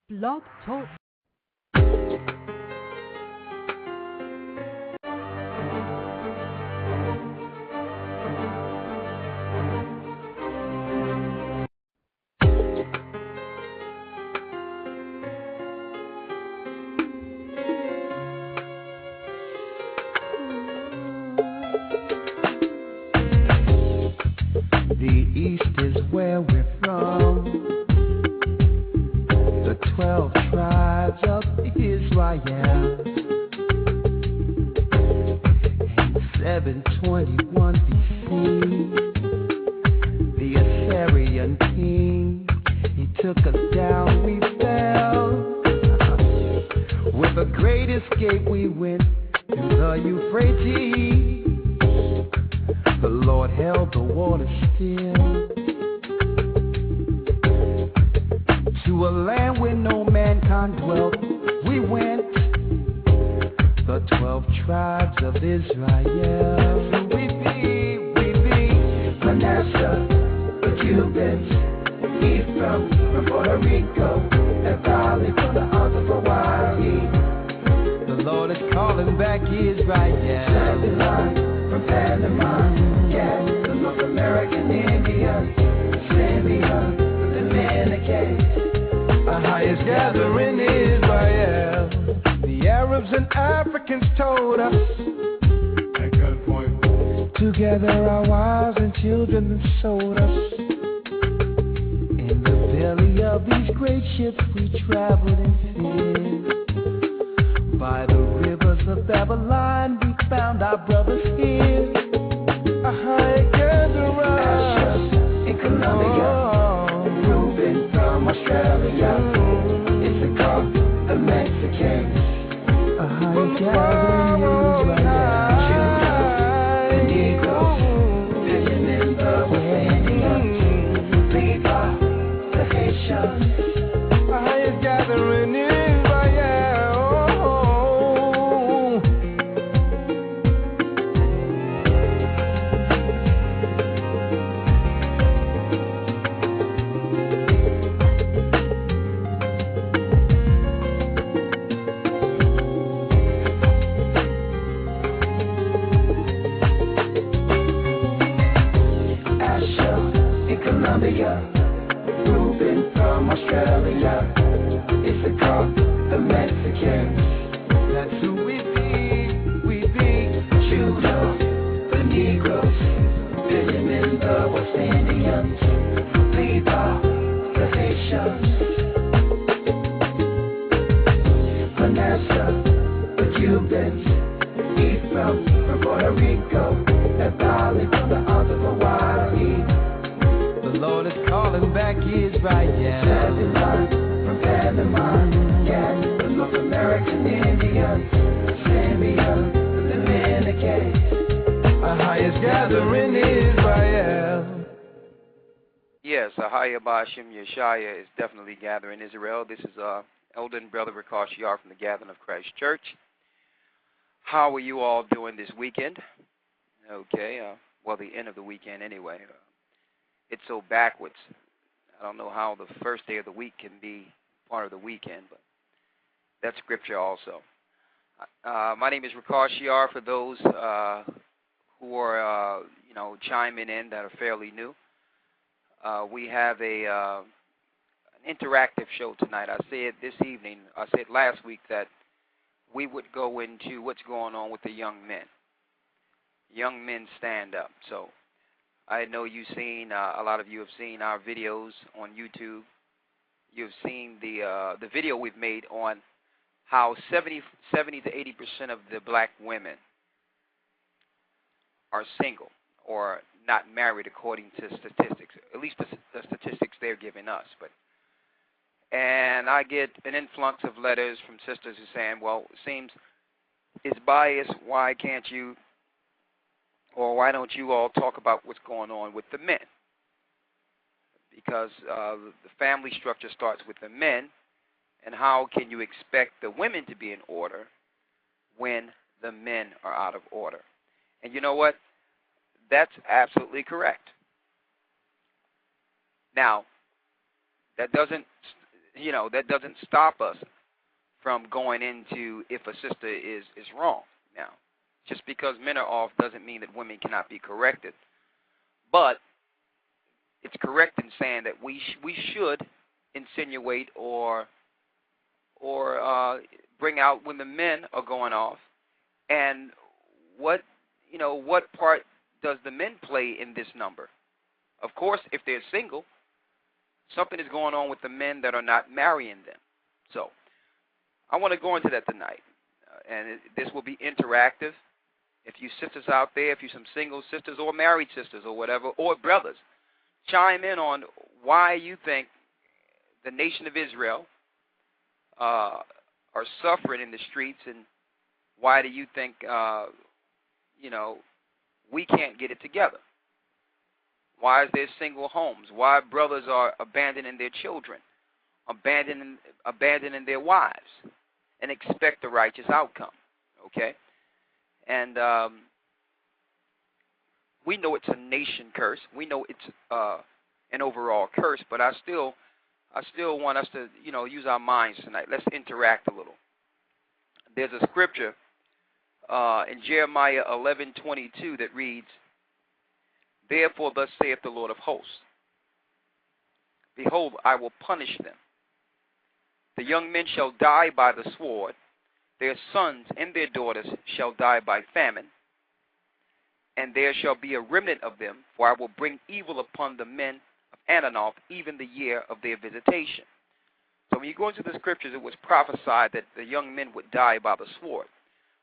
Blog Talk. The East is where we're from, the 12 tribes of Israel. In 721 BC, the Assyrian king, he took us down, we fell. With a great escape we went to the Euphrates. The Lord held the water still, to a land where no mankind dwelt. We went, the 12 tribes of Israel. We be Manasseh, the Cubans, Ephraim from Puerto Rico, and Valley from the arms of Hawaii. The Lord is calling back Israel. Babylon from Panama, yeah, the North American Indians, Simeon, the Dominican. Our highest gathering is Israel. The Arabs and Africans told us, at gunpoint, together our wives and children and sold us. In the belly of these great ships we traveled and feared. By the rivers of Babylon we found our brothers here. A high gatherer in Colombia, Reuben from Australia, Issachar, the Mexicans. A high gathering is Judah, the Negroes, Benjamin, the West Indians, Levi, the Haitians. A high gathering is Reuben from Australia, Issachar, the Mexicans. That's who we be Judah, the Negroes, Benjamin, the West Indians, Levi, the Haitians, Manasseh, the Cubans, Ephraim from Puerto Rico, and Valley from the arms of Hawaii. The Lord is calling back Israel. Babylon from Panama, yeah, the North American Indians, Simeon, the Dominican. Our highest gathering is Israel. Yes, Ahaya Bashim Yeshaya is definitely gathering Israel. This is Elder and Brother Rakash Yar from the Gathering of Christ Church. How are you all doing this weekend? Okay, well, the end of the weekend anyway. It's so backwards. I don't know how the first day of the week can be part of the weekend, but that's scripture also. My name is Rakash Yar. For those who are, chiming in that are fairly new, we have an interactive show tonight. I said last week that we would go into what's going on with the young men. Young men stand up. So I know you've seen, a lot of you have seen our videos on YouTube. You've seen the video we've made on how 70 to 80% of the black women are single or not married according to statistics, at least the statistics they're giving us. And I get an influx of letters from sisters who are saying, well, it seems it's biased. Why can't you, or why don't you all talk about what's going on with the men? Because the family structure starts with the men, and how can you expect the women to be in order when the men are out of order? And you know what? That's absolutely correct. Now, that doesn't, that doesn't stop us from going into if a sister is wrong. Now, just because men are off doesn't mean that women cannot be corrected. But it's correct in saying that we should insinuate or bring out when the men are going off, and what part does the men play in this number? Of course, if they're single, something is going on with the men that are not marrying them. So I want to go into that tonight, and this will be interactive. If you sisters out there, if you some single sisters or married sisters or whatever, or brothers, chime in on why you think the nation of Israel are suffering in the streets, and why do you think we can't get it together? Why is there single homes? Why brothers are abandoning their children, abandoning their wives, and expect a righteous outcome? Okay, and we know it's a nation curse. We know it's an overall curse, but I still want us to use our minds tonight. Let's interact a little. There's a scripture in Jeremiah 11:22 that reads, "Therefore thus saith the Lord of hosts, Behold, I will punish them. The young men shall die by the sword, their sons and their daughters shall die by famine, and there shall be a remnant of them, for I will bring evil upon the men of Ananoth, even the year of their visitation." So when you go into the scriptures, it was prophesied that the young men would die by the sword.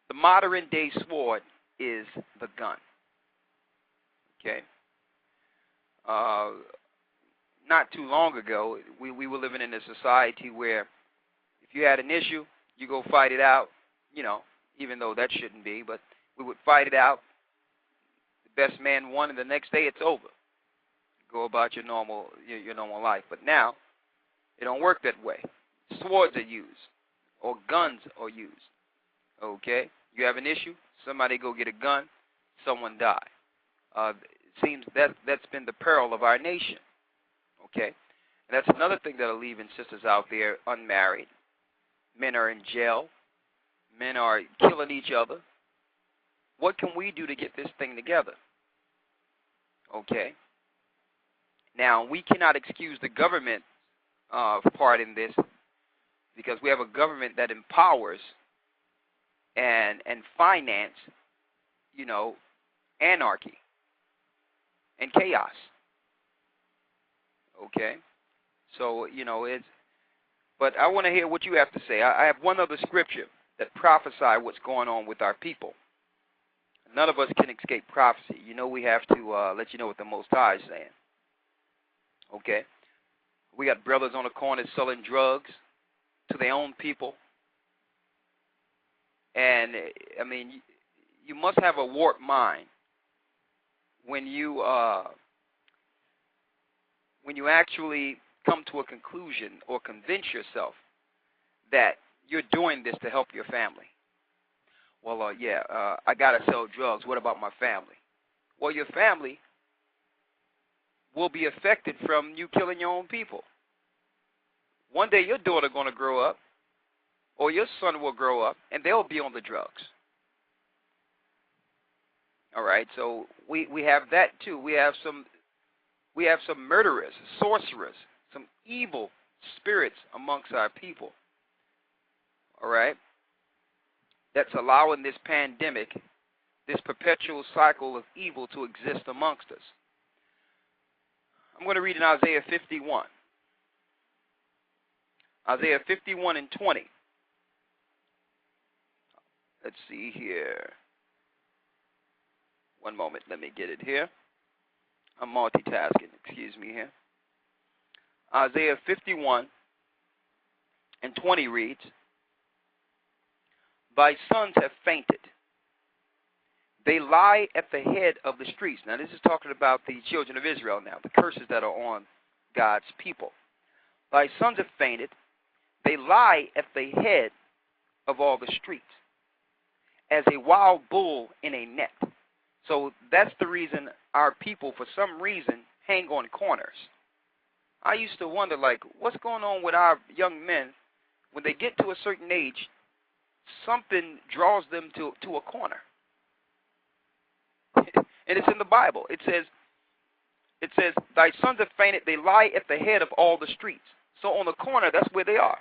The modern day sword is the gun. Okay. Not too long ago, we were living in a society where if you had an issue, you go fight it out, even though that shouldn't be, but we would fight it out. The best man won, and the next day it's over. Go about your normal life. But now, it don't work that way. Swords are used, or guns are used. Okay? You have an issue, somebody go get a gun, someone die. It seems that's been the peril of our nation. Okay? And that's another thing that'll leaving sisters out there unmarried. Men are in jail. Men are killing each other. What can we do to get this thing together? Okay? Now, we cannot excuse the government part in this, because we have a government that empowers and finance, anarchy and chaos. Okay? So, but I want to hear what you have to say. I have one other scripture that prophesy what's going on with our people. None of us can escape prophecy. We have to let you know what the Most High is saying. Okay? We got brothers on the corner selling drugs to their own people. And, you must have a warped mind when you actually come to a conclusion or convince yourself that you're doing this to help your family. Well, I got to sell drugs. What about my family? Well, your family will be affected from you killing your own people. One day your daughter going to grow up, or your son will grow up, and they'll be on the drugs. All right, so we have that too. We have some murderers, sorcerers, some evil spirits amongst our people. All right, that's allowing this pandemic, this perpetual cycle of evil to exist amongst us. I'm going to read in Isaiah 51. Isaiah 51:20. Let's see here. One moment, let me get it here. I'm multitasking, excuse me here. Isaiah 51:20 reads, "Thy sons have fainted. They lie at the head of the streets." Now this is talking about the children of Israel now, the curses that are on God's people. "Thy sons have fainted. They lie at the head of all the streets, as a wild bull in a net." So that's the reason our people, for some reason, hang on corners. I used to wonder, like, what's going on with our young men when they get to a certain age? Something draws them to a corner, and it's in the Bible. It says, "Thy sons have fainted; they lie at the head of all the streets." So on the corner, that's where they are.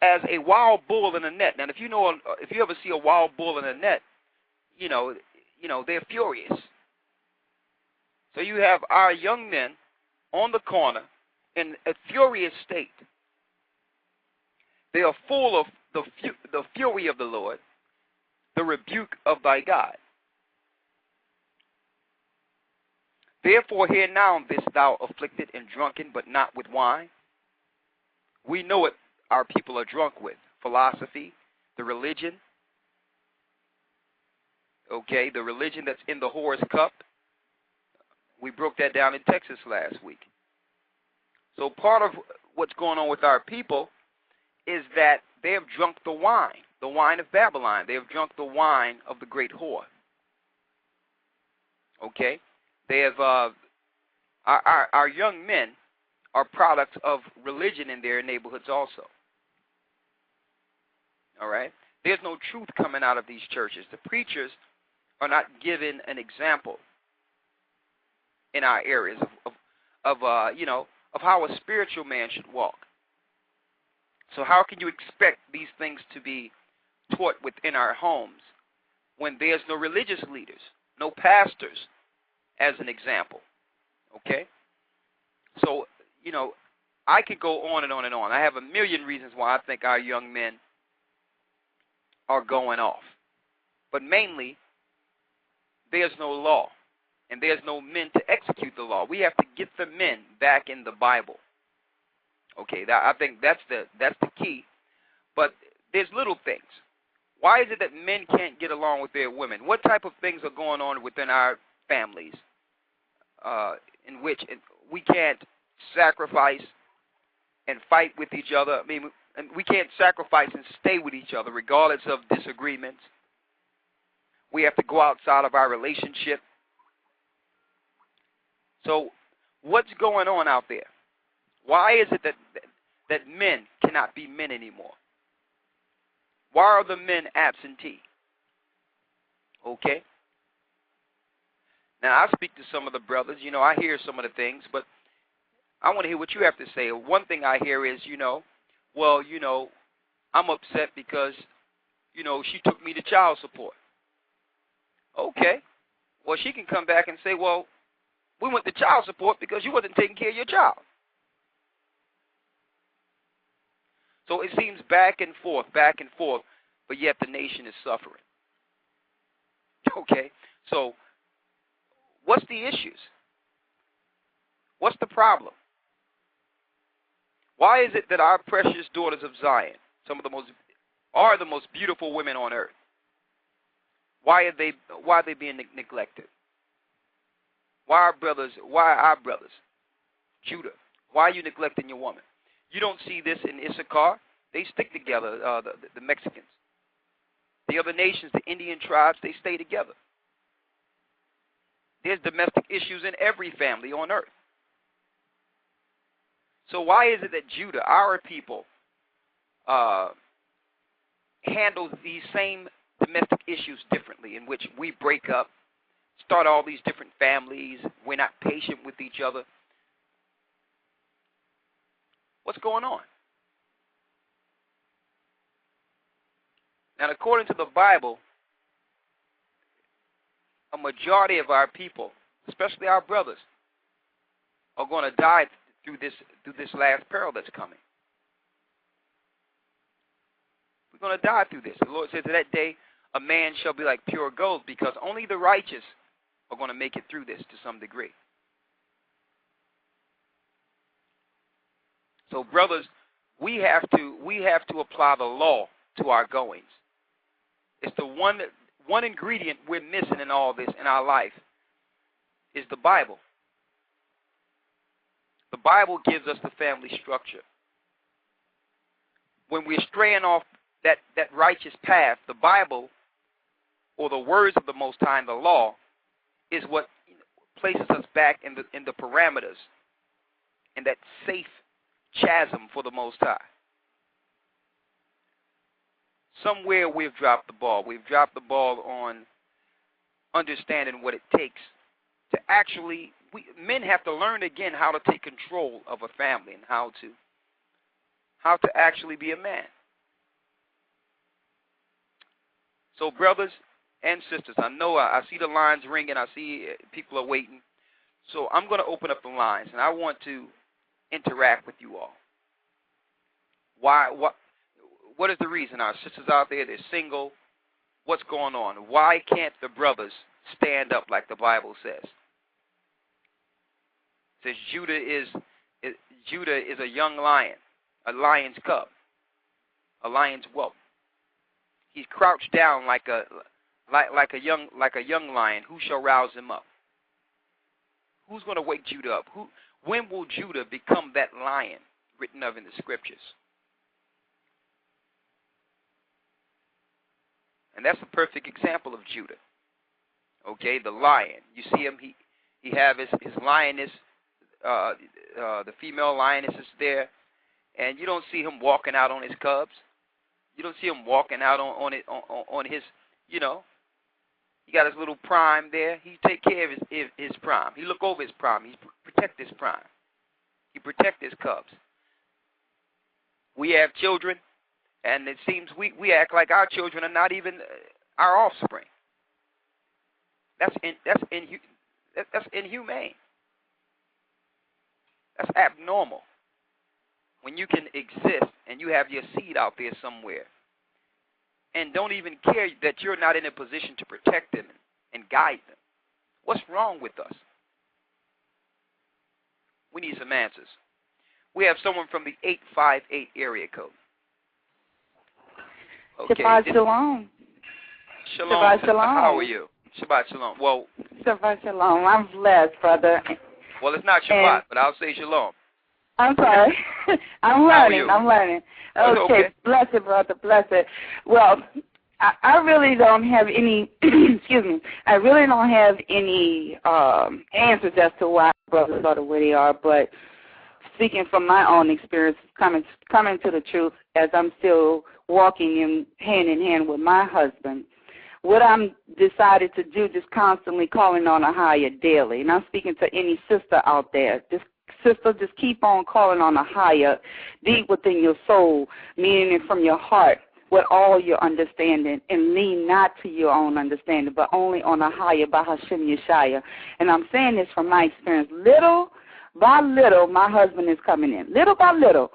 As a wild bull in a net. Now, if you ever see a wild bull in a net, they're furious. So you have our young men on the corner in a furious state. They are full of the fury of the Lord, the rebuke of thy God. Therefore hear now this, thou afflicted and drunken, but not with wine. We know what our people are drunk with: philosophy, the religion. Okay, the religion that's in the whore's cup. We broke that down in Texas last week. So part of what's going on with our people is that they have drunk the wine of Babylon. They have drunk the wine of the great whore. Okay? They have, our young men are products of religion in their neighborhoods also. All right? There's no truth coming out of these churches. The preachers are not given an example in our areas of how a spiritual man should walk. So how can you expect these things to be taught within our homes when there's no religious leaders, no pastors, as an example? Okay? So, I could go on and on and on. I have a million reasons why I think our young men are going off. But mainly, there's no law, and there's no men to execute the law. We have to get the men back in the Bible. Okay, I think that's the key. But there's little things. Why is it that men can't get along with their women? What type of things are going on within our families in which we can't sacrifice and fight with each other? I mean, and we can't sacrifice and stay with each other regardless of disagreements. We have to go outside of our relationship. So what's going on out there? Why is it that men cannot be men anymore? Why are the men absentee? Okay? Now, I speak to some of the brothers. I hear some of the things, but I want to hear what you have to say. One thing I hear is, I'm upset because, she took me to child support. Okay. Well, she can come back and say, well, we went to child support because you wasn't taking care of your child. So it seems back and forth, but yet the nation is suffering. Okay? So what's the issues? What's the problem? Why is it that our precious daughters of Zion, are the most beautiful women on earth? Why are they being neglected? Why are our brothers, Judah, why are you neglecting your woman? You don't see this in Issachar. They stick together, the Mexicans. The other nations, the Indian tribes, they stay together. There's domestic issues in every family on earth. So why is it that Judah, our people, handles these same domestic issues differently, in which we break up, start all these different families, we're not patient with each other? What's going on? Now, according to the Bible, a majority of our people, especially our brothers, are going to die through this last peril that's coming. We're going to die through this. The Lord says that day a man shall be like pure gold, because only the righteous are going to make it through this to some degree. So, brothers, we have to apply the law to our goings. It's the one ingredient we're missing in all this in our life is the Bible. The Bible gives us the family structure. When we're straying off that righteous path, the Bible, or the words of the Most High, the law, is what places us back in the parameters and that safe chasm for the Most High. Somewhere we've dropped the ball. We've dropped the ball on understanding what it takes to actually, men have to learn again how to take control of a family and how to actually be a man. So brothers and sisters, I know I see the lines ringing. I see people are waiting. So I'm going to open up the lines, and I want to interact with you all. What is the reason? Our sisters out there, they're single. What's going on? Why can't the brothers stand up like the Bible says? It says Judah is a young lion, a lion's cub, a lion's whelp. He's crouched down like a young lion. Who shall rouse him up? Who's going to wake Judah up? When will Judah become that lion written of in the scriptures? And that's a perfect example of Judah. Okay, the lion. You see him. He have his lioness. The female lioness is there, and you don't see him walking out on his cubs. You don't see him walking out on his, you know. He got his little prime there. He take care of his prime. He look over his prime. He protect his prime. He protect his cubs. We have children, and it seems we act like our children are not even our offspring. That's inhumane. That's abnormal. When you can exist and you have your seed out there somewhere and don't even care that you're not in a position to protect them and guide them. What's wrong with us? We need some answers. We have someone from the 858 area code. Okay. Shabbat shalom. Shalom. Shabbat shalom. How are you? Shabbat shalom. Well, Shabbat shalom. I'm blessed, brother. Well, it's not Shabbat, but I'll say shalom. I'm sorry. I'm learning. Okay. Blessed, brother. Blessed. Well, I really don't have any, excuse me, I really don't have any answers as to why brothers are the way they are, but speaking from my own experience, coming to the truth, as I'm still walking in hand with my husband, what I'm decided to do, just constantly calling on a higher daily. And I'm speaking to any sister out there. Sister, just keep on calling on a higher, deep within your soul, meaning it from your heart, with all your understanding, and lean not to your own understanding, but only on a higher by Hashem Yeshaya. And I'm saying this from my experience. Little by little, my husband is coming in. Little by little.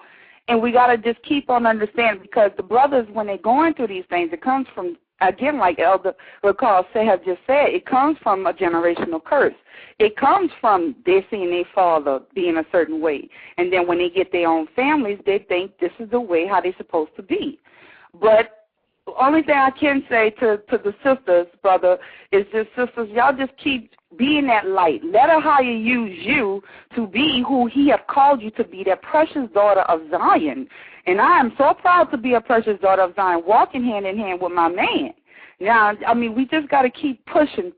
And we got to just keep on understanding, because the brothers, when they're going through these things, it comes from, again, like Elder Recall have just said, it comes from a generational curse. It comes from they seeing their father being a certain way. And then when they get their own families, they think this is the way how they're supposed to be. But the only thing I can say to the sisters, brother, is just, sisters, y'all just keep being that light. Let a higher use you to be who he have called you to be, that precious daughter of Zion. And I am so proud to be a precious daughter of Zion, walking hand in hand with my man. Now, I mean, we just got to keep pushing,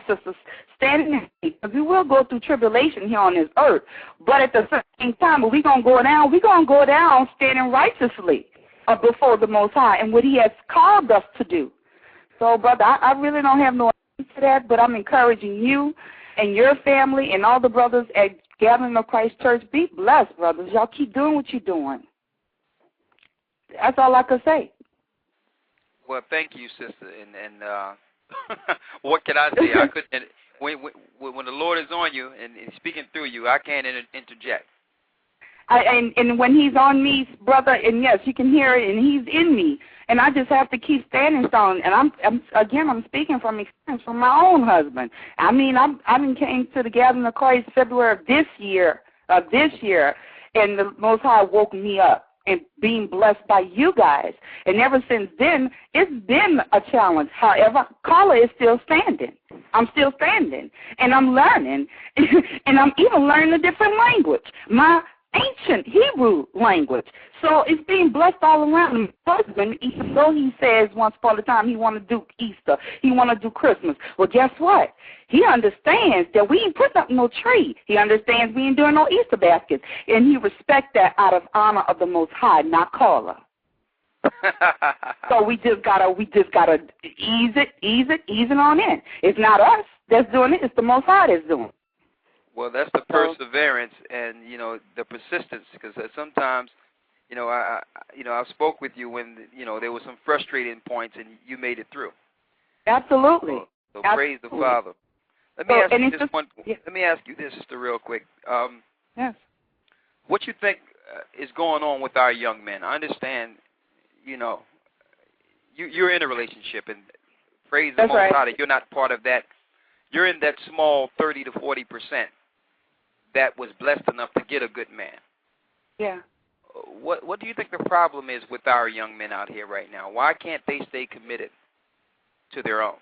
sisters, standing in faith, because we will go through tribulation here on this earth. But at the same time, when we're going to go down standing righteously before the Most High and what he has called us to do. So, brother, I really don't have no answer to that, but I'm encouraging you and your family and all the brothers at Gathering of Christ Church. Be blessed, brothers. Y'all keep doing what you're doing. That's all I could say. Well, thank you, sister. And what can I say? I couldn't. When the Lord is on you and speaking through you, I can't interject. And when he's on me, brother, and yes, you can hear it, and he's in me, and I just have to keep standing strong. And I'm speaking from experience from my own husband. I mean, I came to the Gathering of Christ February of this year, and the Most High woke me up and being blessed by you guys. And ever since then, it's been a challenge. However, Carla is still standing. I'm still standing, and I'm learning, and I'm even learning a different language. My ancient Hebrew language. So it's being blessed all around. My husband, even though he says once upon a time he want to do Easter, he want to do Christmas. Well, guess what? He understands that we ain't putting up no tree. He understands we ain't doing no Easter baskets. And he respects that out of honor of the Most High, not caller. So we just gotta ease it on in. It's not us that's doing it, it's the Most High that's doing it. Well, that's the perseverance and, the persistence, because sometimes, I spoke with you when, there were some frustrating points and you made it through. Absolutely. So praise the Father. Let me ask you this, sister, real quick. Yes. What you think is going on with our young men? I understand, you're in a relationship, and praise the Most High that you're not part of that. You're in that small 30 to 40% that was blessed enough to get a good man. Yeah. What do you think the problem is with our young men out here right now? Why can't they stay committed to their own?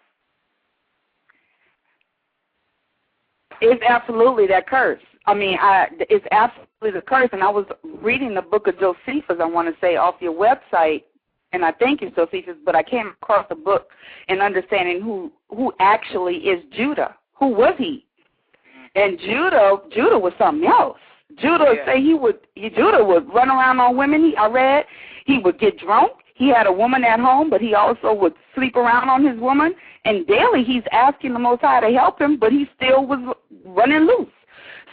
It's absolutely that curse. I mean, it's absolutely the curse. And I was reading the book of Josephus, I want to say, off your website, and I think it's Josephus, but I came across the book and understanding who actually is Judah. Who was he? And Judah was something else. Judah Judah would run around on women. I read he would get drunk. He had a woman at home, but he also would sleep around on his woman. And daily he's asking the Most High to help him, but he still was running loose.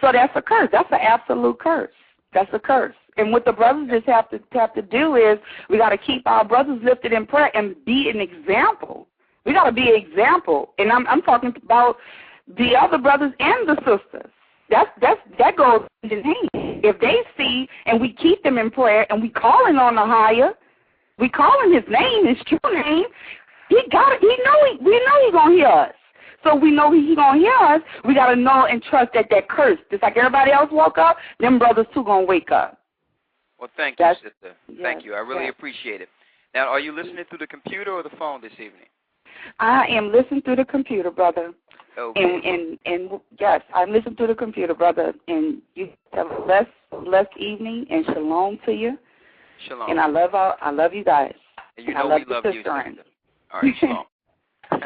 So that's a curse. That's an absolute curse. That's a curse. And what the brothers just have to do is we got to keep our brothers lifted in prayer and be an example. We got to be an example. And I'm talking about the other brothers and the sisters. That goes in hand. If they see and we keep them in prayer and we calling on the higher, we calling his name, his true name, we know he gonna hear us. So we know he gonna hear us. We gotta know and trust that curse, just like everybody else woke up, them brothers too gonna wake up. Well, thank you, sister. Thank you. I really appreciate it. Now, are you listening through the computer or the phone this evening? I am listening through the computer, brother. Okay. And yes, I'm listening through the computer, brother. And you have a blessed evening, and shalom to you. Shalom. And I love you guys. And you know we love you, sister. All right, shalom.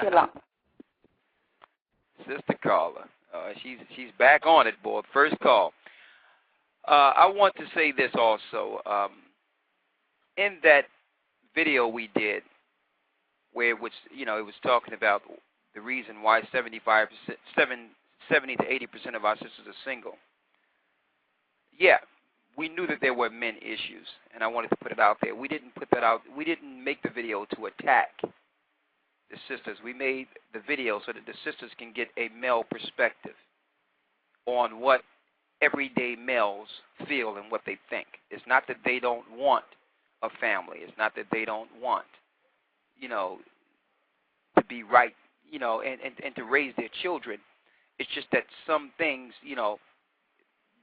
Shalom. Sister caller. She's back on it, boy. First call. I want to say this also. In that video we did, where it was talking about the reason why 70 to 80% of our sisters are single. Yeah, we knew that there were men issues, and I wanted to put it out there. We didn't put that out. We didn't make the video to attack the sisters. We made the video so that the sisters can get a male perspective on what everyday males feel and what they think. It's not that they don't want a family. It's not that they don't want, to be right, and to raise their children. It's just that some things,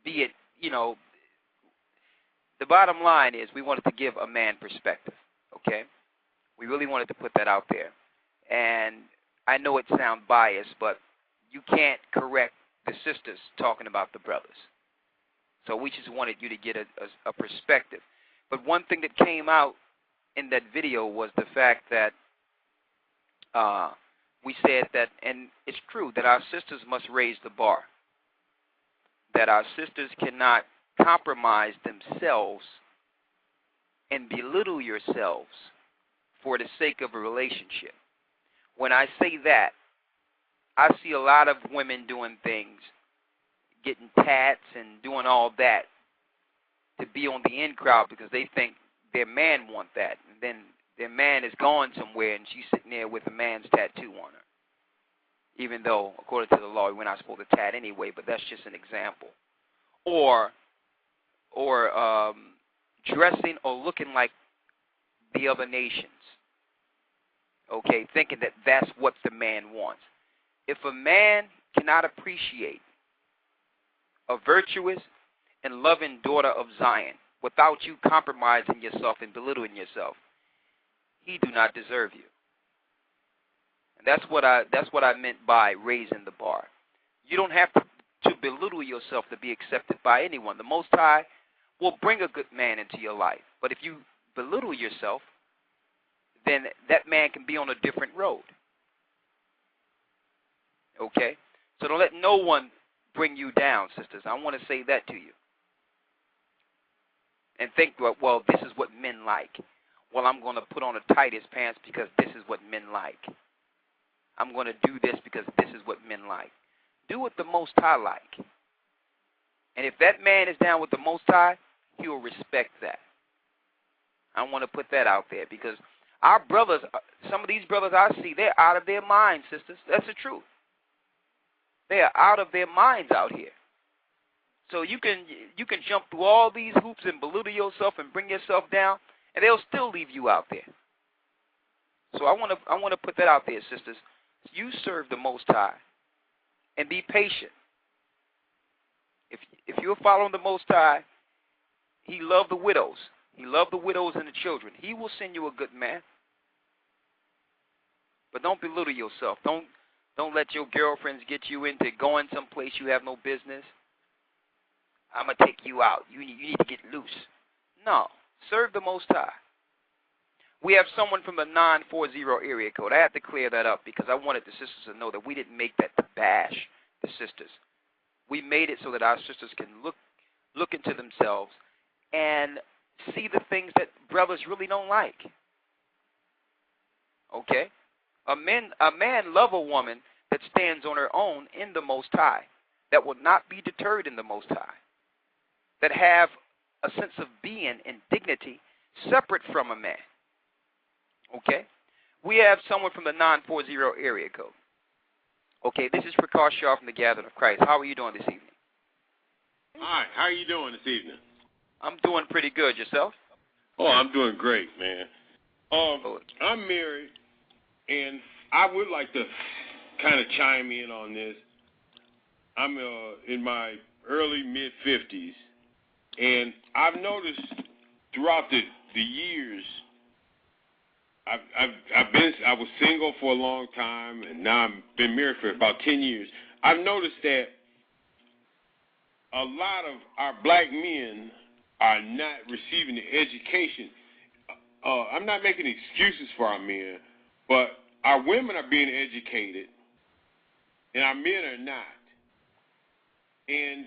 be it, the bottom line is we wanted to give a man perspective, okay? We really wanted to put that out there. And I know it sounds biased, but you can't correct the sisters talking about the brothers. So we just wanted you to get a perspective. But one thing that came out in that video was the fact that we said that, and it's true, that our sisters must raise the bar. That our sisters cannot compromise themselves and belittle yourselves for the sake of a relationship. When I say that, I see a lot of women doing things, getting tats and doing all that to be on the in crowd because they think their man want that. And then their man is gone somewhere and she's sitting there with a man's tattoo on her. Even though, according to the law, we're not supposed to tat anyway, but that's just an example. Or dressing or looking like the other nations. Okay, thinking that that's what the man wants. If a man cannot appreciate a virtuous and loving daughter of Zion without you compromising yourself and belittling yourself, he do not deserve you. And that's what I meant by raising the bar. You don't have to belittle yourself to be accepted by anyone. The Most High will bring a good man into your life. But if you belittle yourself, then that man can be on a different road. Okay? So don't let no one bring you down, sisters. I want to say that to you. And think, well, this is what men like. Well, I'm going to put on the tightest pants because this is what men like. I'm going to do this because this is what men like. Do what the Most High like. And if that man is down with the Most High, he will respect that. I want to put that out there because our brothers, some of these brothers I see, they're out of their minds, sisters. That's the truth. They are out of their minds out here. So you can jump through all these hoops and belittle yourself and bring yourself down, and they'll still leave you out there. So I want to put that out there, sisters. You serve the Most High and be patient. If you're following the Most High, He loved the widows. He loved the widows and the children. He will send you a good man. But don't belittle yourself. Don't let your girlfriends get you into going someplace you have no business. I'm going to take you out. You need to get loose. No. Serve the Most High. We have someone from the 940 area code. I have to clear that up because I wanted the sisters to know that we didn't make that to bash the sisters. We made it so that our sisters can look into themselves and see the things that brothers really don't like. Okay? A man love a woman that stands on her own in the Most High, that will not be deterred in the Most High, that have a sense of being and dignity separate from a man. Okay? We have someone from the 940 area code. Okay, this is Prakash Shah from the Gathering of Christ. How are you doing this evening? Hi, how are you doing this evening? I'm doing pretty good. Yourself? Oh, I'm doing great, man. I'm married, and I would like to kind of chime in on this. I'm in my early mid-50s, and I've noticed throughout the years, I was single for a long time, and now I've been married for about 10 years. I've noticed that a lot of our black men are not receiving the education. I'm not making excuses for our men, but our women are being educated, and our men are not. And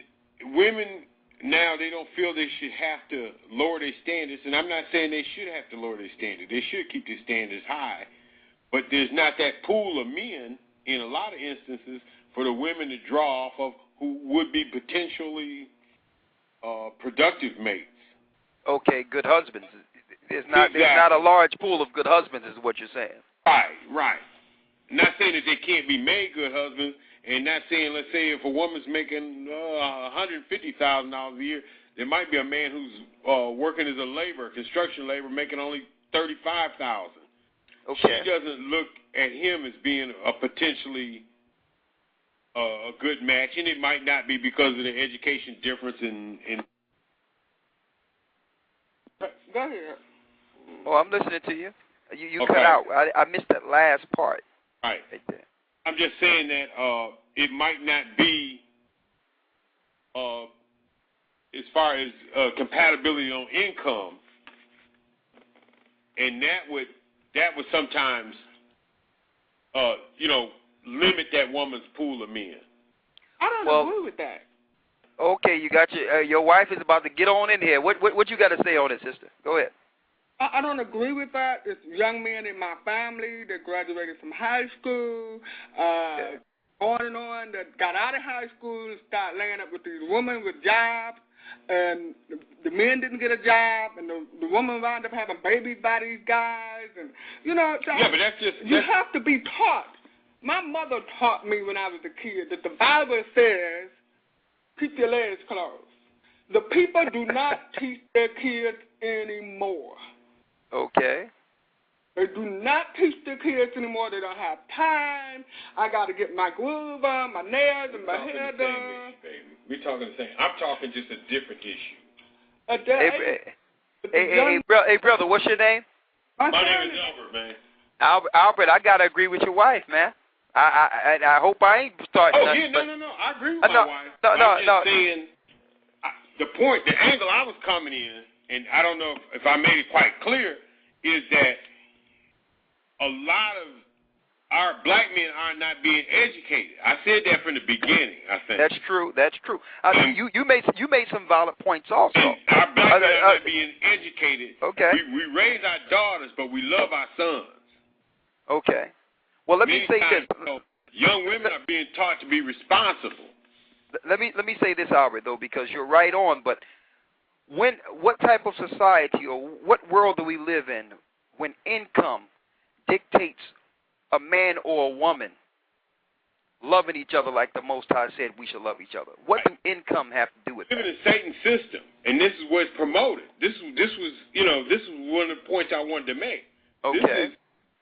women now, they don't feel they should have to lower their standards, and I'm not saying they should have to lower their standards. They should keep their standards high, but there's not that pool of men in a lot of instances for the women to draw off of who would be potentially productive mates. Okay, good husbands. There's not a large pool of good husbands is what you're saying. Right. Not saying that they can't be made good husbands, and not saying, let's say, if a woman's making $150,000 a year, there might be a man who's working as a construction laborer, making only $35,000. Okay. She doesn't look at him as being a potentially a good match, and it might not be because of the education difference in. Go ahead. Oh, I'm listening to you. You okay. cut out. I missed that last part. Right. There. I'm just saying that it might not be as far as compatibility on income, and that would sometimes limit that woman's pool of men. I don't agree with that. Okay, you got your wife is about to get on in here. What you got to say on it, sister? Go ahead. I don't agree with that. It's young men in my family that graduated from high school, on and on, that got out of high school and started laying up with these women with jobs, and the men didn't get a job, and the woman wound up having babies by these guys, and so yeah, but that's just you have to be taught. My mother taught me when I was a kid that the Bible says, keep your legs closed. The people do not teach their kids anymore. Okay. They do not teach their kids anymore. They don't have time. I got to get my groove on, my nails, and my hair done. We're talking the same. I'm talking just a different issue. Hey, brother, what's your name? My name is Albert, man. Albert, I got to agree with your wife, man. I hope I ain't starting. Oh, yeah, no. I agree with my wife. No. Saying, the angle I was coming in, and I don't know if I made it quite clear, is that a lot of our black men are not being educated. I said that from the beginning, I think. That's true. I mean, you made some valid points also. And our black men are not being educated. Okay. We raise our daughters, but we love our sons. Okay. Well, let me say this. Young women are being taught to be responsible. Let me say this, Albert, though, because you're right on. But what type of society or what world do we live in when income dictates a man or a woman loving each other like the Most High said we should love each other? What do income have to do with that? We live in a Satan system, and this is what's promoted. This was one of the points I wanted to make. Okay. This is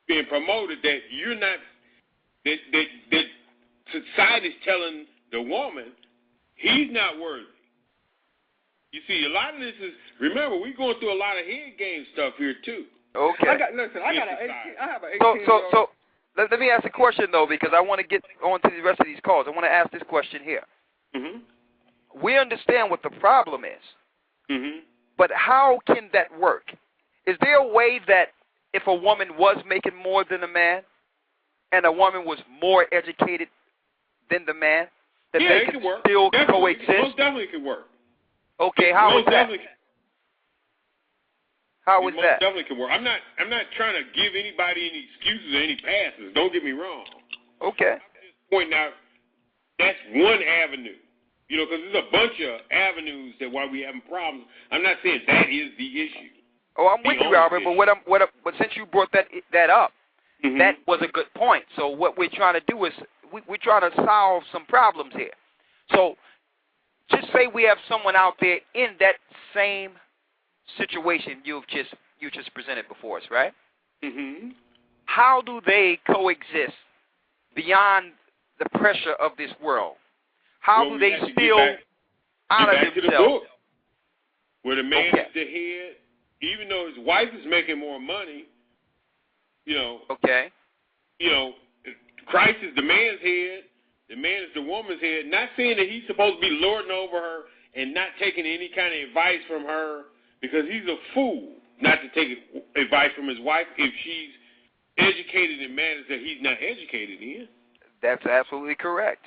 being promoted that you're not that society's telling the woman he's not worthy. You see, a lot of this is, remember, we're going through a lot of head game stuff here too. Okay. I have an 18-year-old. So let me ask a question though, because I want to get on to the rest of these calls. I want to ask this question here. Mm-hmm. We understand what the problem is, mm-hmm. but how can that work? Is there a way that if a woman was making more than a man, and a woman was more educated than the man, that they can still coexist? Most definitely could work. Okay, how is that? How is that? Most definitely can work. I'm not trying to give anybody any excuses or any passes. Don't get me wrong. Okay. I'm just pointing out that's one avenue. Because there's a bunch of avenues that why we having problems. I'm not saying that is the issue. Oh, I'm with you, Albert. But since you brought that up, mm-hmm. that was a good point. So what we're trying to do is we're trying to solve some problems here. So just say we have someone out there in that same situation you just presented before us, right? Mm-hmm. How do they coexist beyond the pressure of this world? How do they still honor themselves? To the book, where the man is the head, even though his wife is making more money, Okay. Christ is the man's head, the man is the woman's head. Not saying that he's supposed to be lording over her and not taking any kind of advice from her, because he's a fool not to take advice from his wife if she's educated in matters that he's not educated in. That's absolutely correct.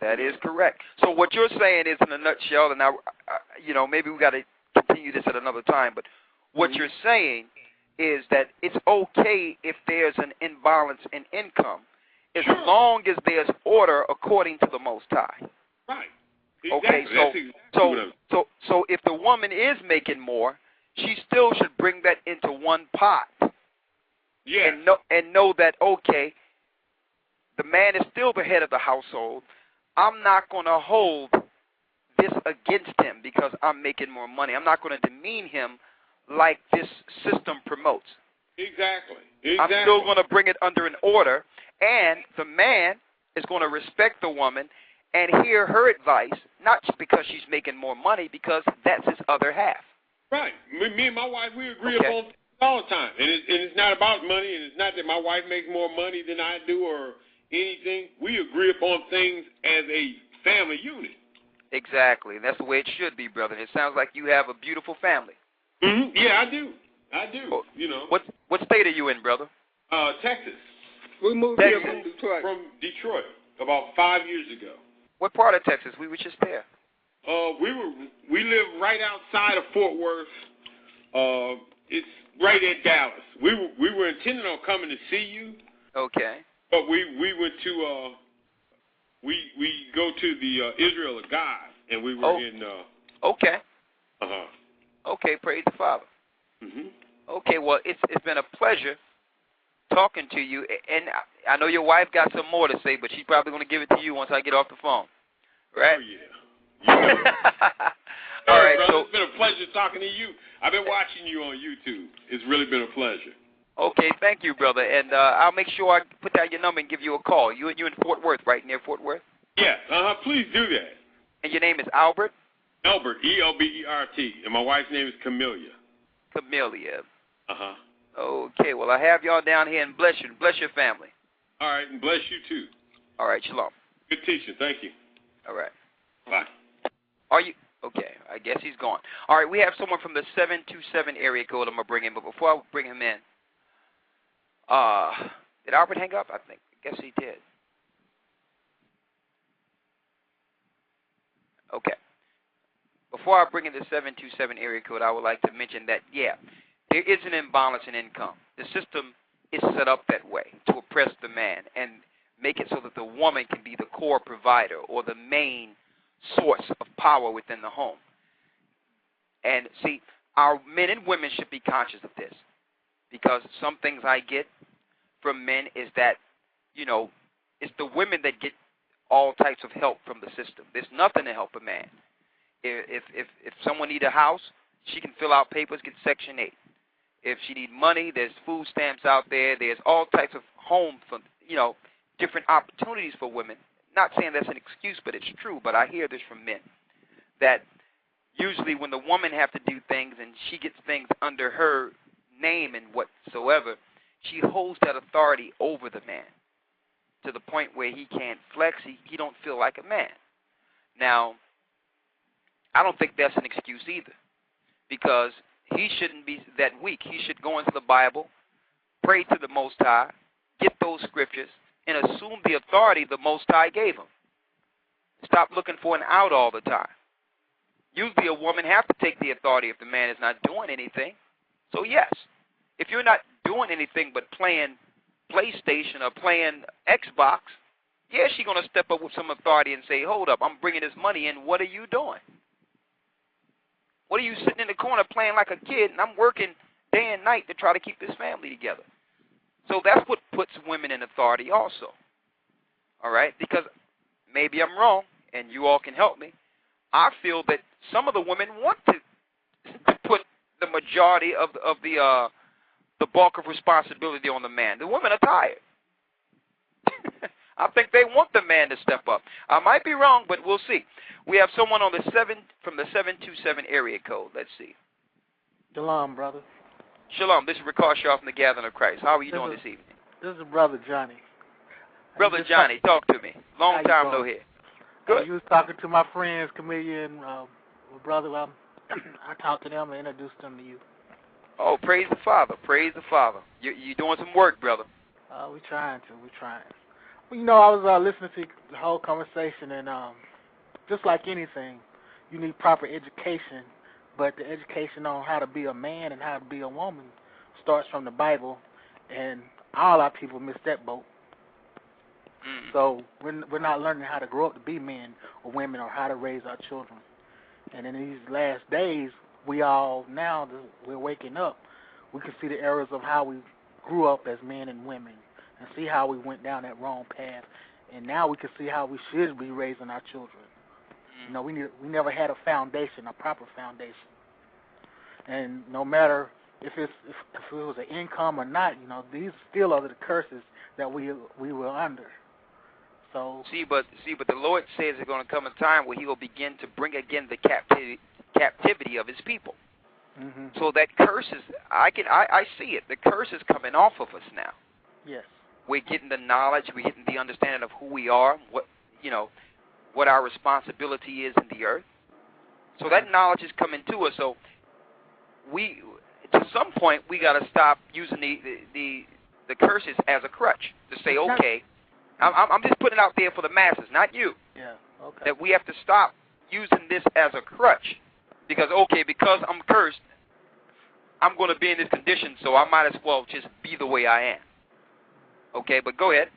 That is correct. So what you're saying is, in a nutshell, and maybe we got to continue this at another time, but what you're saying is that it's okay if there's an imbalance in income, as long as there's order according to the Most High. Right. Exactly. Okay. So if the woman is making more, she still should bring that into one pot. Yeah. And know that, okay, the man is still the head of the household. I'm not going to hold this against him because I'm making more money. I'm not going to demean him like this system promotes. Exactly. I'm still going to bring it under an order, and the man is going to respect the woman and hear her advice, not just because she's making more money, because that's his other half. Right. Me and my wife, we agree upon things all the time. And it's not about money, and it's not that my wife makes more money than I do or anything. We agree upon things as a family unit. Exactly. And that's the way it should be, brother. It sounds like you have a beautiful family. Mm-hmm. Yeah, I do. What state are you in, brother? Texas. We moved here from Detroit. From Detroit about 5 years ago. What part of Texas? We were just there. We live right outside of Fort Worth. It's right at Dallas. We were intending on coming to see you. Okay. But we went to we go to the Israel of God, and we were in. Okay. Uh-huh. Okay, praise the Father. Mm-hmm. Okay, well, it's been a pleasure talking to you, and I know your wife got some more to say, but she's probably going to give it to you once I get off the phone, right? Oh, yeah. All right, brother, so it's been a pleasure talking to you. I've been watching you on YouTube. It's really been a pleasure. Okay, thank you, brother, and I'll make sure I put down your number and give you a call. You in Fort Worth, right, near Fort Worth? Yes, please do that. And your name is Albert? Albert, E-L-B-E-R-T, and my wife's name is Camellia. Camellia. Uh-huh. Okay, well, I have y'all down here, and bless you, and bless your family. All right, and bless you too. All right, shalom. Good teaching, thank you. All right. Bye. Are you? Okay, I guess he's gone. All right, we have someone from the 727 area code I'm going to bring in, but before I bring him in, did Albert hang up? I guess he did. Okay. Before I bring in the 727 area code, I would like to mention that, yeah, there is an imbalance in income. The system is set up that way to oppress the man and make it so that the woman can be the core provider or the main source of power within the home. And see, our men and women should be conscious of this, because some things I get from men is that, you know, it's the women that get all types of help from the system. There's nothing to help a man. If someone needs a house, she can fill out papers, get Section 8. If she needs money, there's food stamps out there. There's all types of home, for, you know, different opportunities for women. Not saying that's an excuse, but it's true. But I hear this from men, that usually when the woman have to do things and she gets things under her name and whatsoever, she holds that authority over the man to the point where he can't flex. He don't feel like a man. Now, I don't think that's an excuse either, because he shouldn't be that weak. He should go into the Bible, pray to the Most High, get those scriptures, and assume the authority the Most High gave him. Stop looking for an out all the time. Usually a woman has to take the authority if the man is not doing anything. So yes, if you're not doing anything but playing PlayStation or playing Xbox, yeah, she's going to step up with some authority and say, hold up, I'm bringing this money in. What are you doing? What are you sitting in the corner playing like a kid, and I'm working day and night to try to keep this family together? So that's what puts women in authority also. All right? Because maybe I'm wrong, and you all can help me. I feel that some of the women want to put the majority of the bulk of responsibility on the man. The women are tired. I think they want the man to step up. I might be wrong, but we'll see. We have someone on from the 727 area code. Let's see. Shalom, brother. Shalom. This is Ricard Shaw from the Gathering of Christ. How are you doing this evening? This is Brother Johnny. Brother Johnny, talk to me. Long time no hear. Good. You was talking to my friends, comedian, brother. I talked to them and introduced them to you. Oh, praise the Father. Praise the Father. You doing some work, brother. We're trying. Well, you know, I was listening to the whole conversation, and just like anything, you need proper education, but the education on how to be a man and how to be a woman starts from the Bible, and all our people miss that boat. So we're not learning how to grow up to be men or women or how to raise our children. And in these last days, we're waking up. We can see the errors of how we grew up as men and women and see how we went down that wrong path. And now we can see how we should be raising our children. You know, we never had a proper foundation. And no matter if it was an income or not, you know, these still are the curses that we were under. So see, but the Lord says there's going to come a time where He will begin to bring again the captivity of His people. Mm-hmm. So that curses, I see it. The curse is coming off of us now. Yes. We're getting the knowledge. We're getting the understanding of who we are. What our responsibility is in the earth. So that knowledge is coming to us. So to some point, we got to stop using the curses as a crutch to say, okay. I'm just putting it out there for the masses, not you. Yeah, okay. That we have to stop using this as a crutch. Because I'm cursed, I'm going to be in this condition, so I might as well just be the way I am. Okay, but go ahead.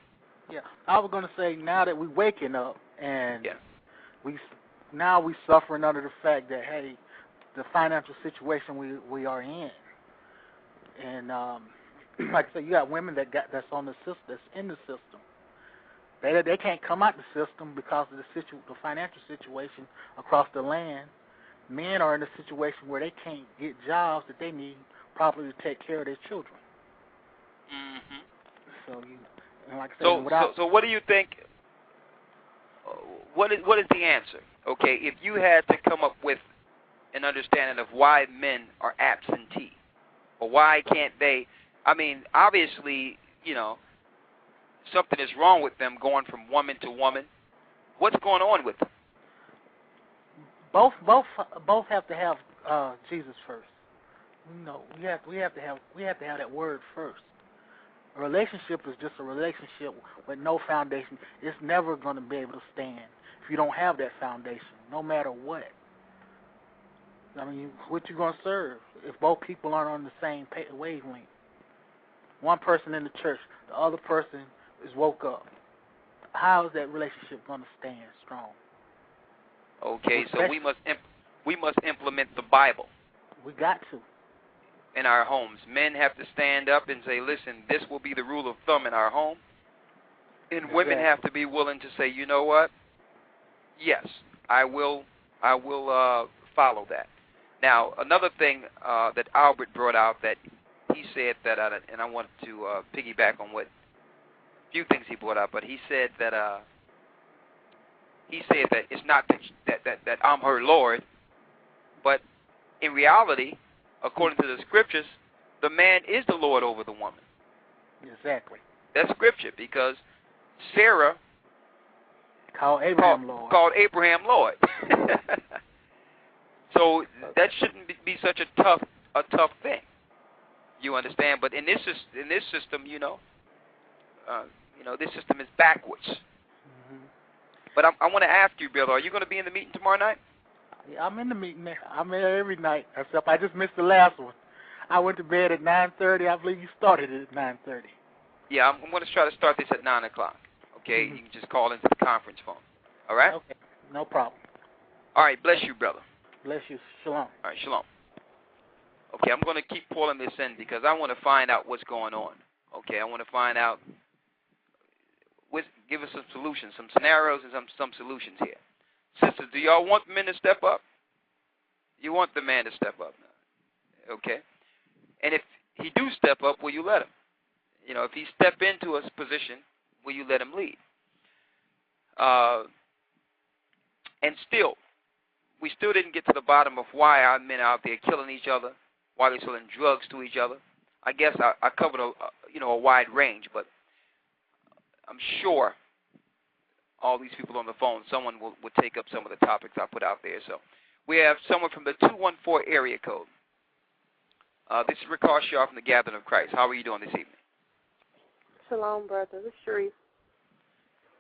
Yeah, I was going to say, now that we're waking up, and we suffering under the fact that, hey, the financial situation we are in. And like I said, you got women that's in the system. They can't come out the system because of the financial situation across the land. Men are in a situation where they can't get jobs that they need properly to take care of their children. Mm-hmm. So what do you think? What is the answer? Okay, if you had to come up with an understanding of why men are absentee, or why can't they? I mean, obviously, you know, something is wrong with them going from woman to woman. What's going on with them? Both have to have Jesus first. You know, we have to have that word first. A relationship is just a relationship with no foundation. It's never going to be able to stand if you don't have that foundation, no matter what. I mean, what you going to serve if both people aren't on the same wavelength? One person in the church, the other person is woke up. How is that relationship going to stand strong? Okay, so we must implement the Bible. We got to. In our homes. Men have to stand up and say, listen, this will be the rule of thumb in our home. And women have to be willing to say, you know what? Yes, I will follow that. Now, another thing that Albert brought out that he said that, and I want to piggyback on what a few things he brought out, but he said that it's not that I'm her Lord, but in reality, according to the scriptures, the man is the Lord over the woman. Exactly. That's scripture, because Sarah called Abraham Lord. So that shouldn't be such a tough thing. You understand? But in this system, this system is backwards. Mm-hmm. But I want to ask you, brother, are you going to be in the meeting tomorrow night? Yeah, I'm in the meeting. I'm there every night, except I just missed the last one. I went to bed at 9:30. I believe you started it at 9:30. Yeah, I'm going to try to start this at 9 o'clock. Okay, Mm-hmm. You can just call into the conference phone. All right? Okay, no problem. All right, bless you, brother. Bless you. Shalom. All right, shalom. Okay, I'm going to keep pulling this in because I want to find out what's going on. Okay, I want to find out. Give us some solutions, some scenarios, and some solutions here. Sisters, do y'all want men to step up? You want the man to step up now. Okay? And if he do step up, will you let him? If he step into a position, will you let him lead? And still, we still didn't get to the bottom of why our men are out there killing each other, why they're selling drugs to each other. I guess I covered a wide range, but I'm sure all these people on the phone, someone will take up some of the topics I put out there. So we have someone from the 214 area code. This is Ricard Shaw from the Gathering of Christ. How are you doing this evening? Shalom, brother. This is Sharice.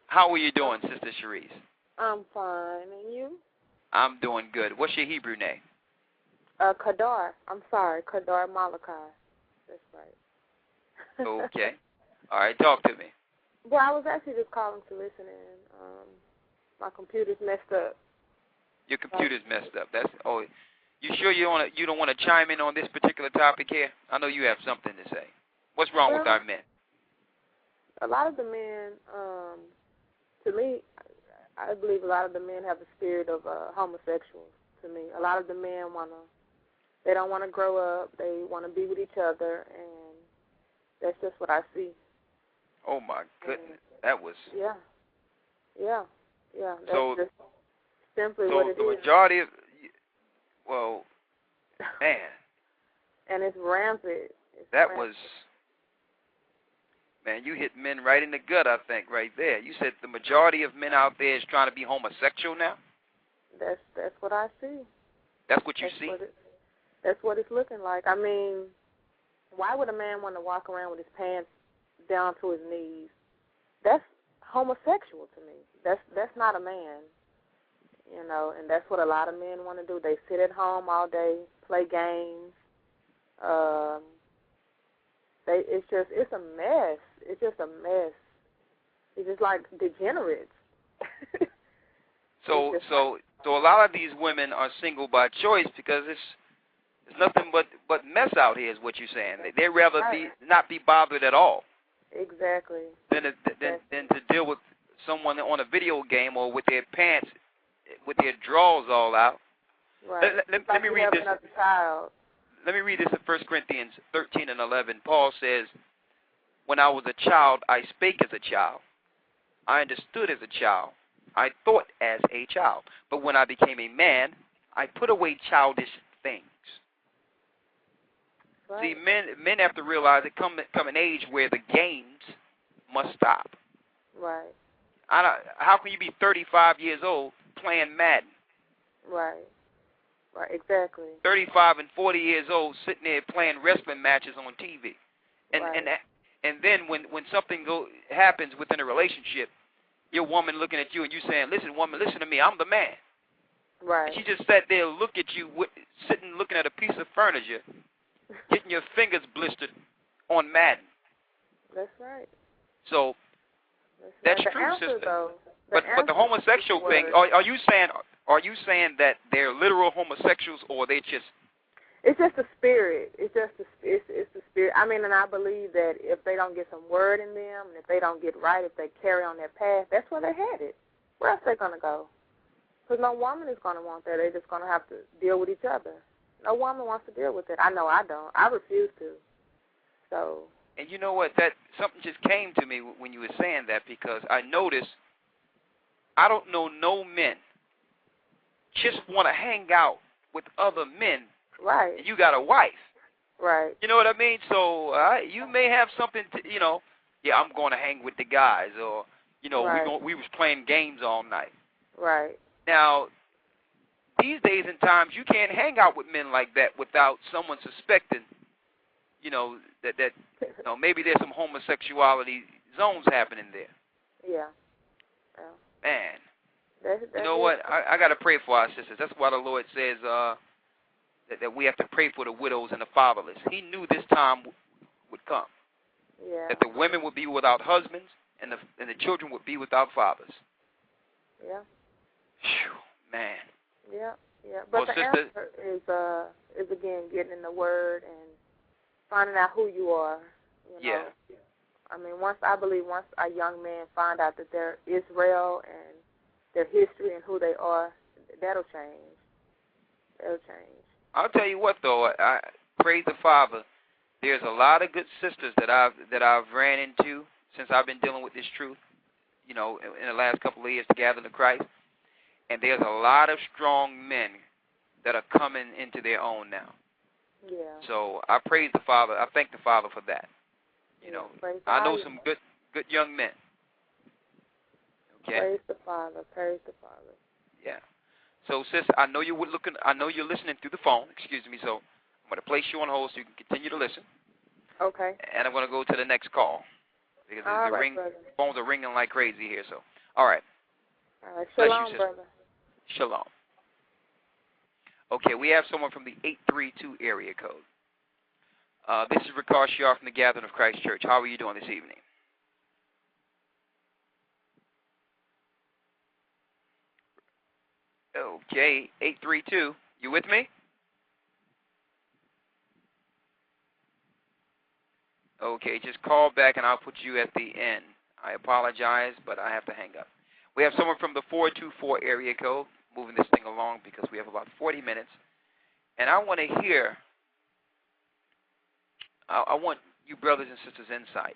How are you doing, Sister Sharice? I'm fine. And you? I'm doing good. What's your Hebrew name? Kadar. I'm sorry, Kadar Malachi. That's right. Okay. All right, talk to me. Well, I was actually just calling to listen in. My computer's messed up. Your computer's messed up. You sure you don't want to chime in on this particular topic here? I know you have something to say. What's wrong with our men? A lot of the men, to me, I believe a lot of the men have the spirit of homosexuals. To me, a lot of the men they don't want to grow up. They want to be with each other, and that's just what I see. Oh my goodness, that was. Yeah. That's so, just simply what it is. So the majority of, man. And it's rampant. Man, you hit men right in the gut, I think, right there. You said the majority of men out there is trying to be homosexual now? That's what I see. That's what you see? That's what it's looking like. I mean, why would a man want to walk around with his pants down to his knees? That's homosexual to me. That's not a man, and that's what a lot of men want to do. They sit at home all day, play games. It's a mess. It's just a mess. It's just like degenerates. So a lot of these women are single by choice because it's nothing but mess out here is what you're saying. They'd rather not be bothered at all. Exactly. Than to deal with someone on a video game or with their pants, with their drawers all out. Right. Let me read this. Let me read this in 1 Corinthians 13 and 11. Paul says, "When I was a child, I spake as a child. I understood as a child. I thought as a child. But when I became a man, I put away childish things." Right. See, men have to realize it come an age where the games must stop. Right. How can you be 35 years old playing Madden? Right. Right, exactly. 35 and 40 years old, sitting there playing wrestling matches on TV. And then when something happens within a relationship, your woman looking at you and you saying, "Listen, woman, listen to me. I'm the man." Right. And she just sat there, look at you, sitting looking at a piece of furniture, getting your fingers blistered on Madden. That's right. So that's true, answer, sister. Though, but the homosexual thing, are you saying that they're literal homosexuals, or they just? It's just the spirit. It's the spirit. I mean, and I believe that if they don't get some word in them, and if they don't get right, if they carry on their path, that's where they're headed. Where else they're gonna go? Because no woman is gonna want that. They're just gonna have to deal with each other. No woman wants to deal with it. I know I don't. I refuse to. So. And you know what? That something just came to me when you were saying that, because I noticed I don't know no men just want to hang out with other men. Right. And you got a wife. Right. You know what I mean? So you may have something to, yeah, I'm going to hang with the guys, or, right. we was playing games all night. Right. Now, these days and times, you can't hang out with men like that without someone suspecting, that maybe there's some homosexuality zones happening there. Yeah. Man. That's you know what? I got to pray for our sisters. That's why the Lord says that we have to pray for the widows and the fatherless. He knew this time would come. Yeah. That the women would be without husbands and the children would be without fathers. Yeah. Whew, man. Yeah. Yeah. But the answer is again getting in the Word and finding out who you are. Yeah. I mean, once a young man find out that they're Israel and their history and who they are, that'll change. That'll change. I'll tell you what, though. I praise the Father. There's a lot of good sisters that I've ran into since I've been dealing with this truth, in the last couple of years to gather to Christ. And there's a lot of strong men that are coming into their own now. Yeah. So I praise the Father. I thank the Father for that. I know some good young men. Okay. Praise the Father. Praise the Father. Yeah. So, sis, I know you're listening through the phone. Excuse me. So I'm going to place you on hold so you can continue to listen. Okay. And I'm going to go to the next call because phones are ringing like crazy here. So, all right. All right. Shalom, you, brother. Shalom. Okay, we have someone from the 832 area code. This is Ricard Sharp from the Gathering of Christ Church. How are you doing this evening? Okay, 832. You with me? Okay, just call back and I'll put you at the end. I apologize, but I have to hang up. We have someone from the 424 area code moving this thing along because we have about 40 minutes. And I want to hear, I want you brothers and sisters' insight.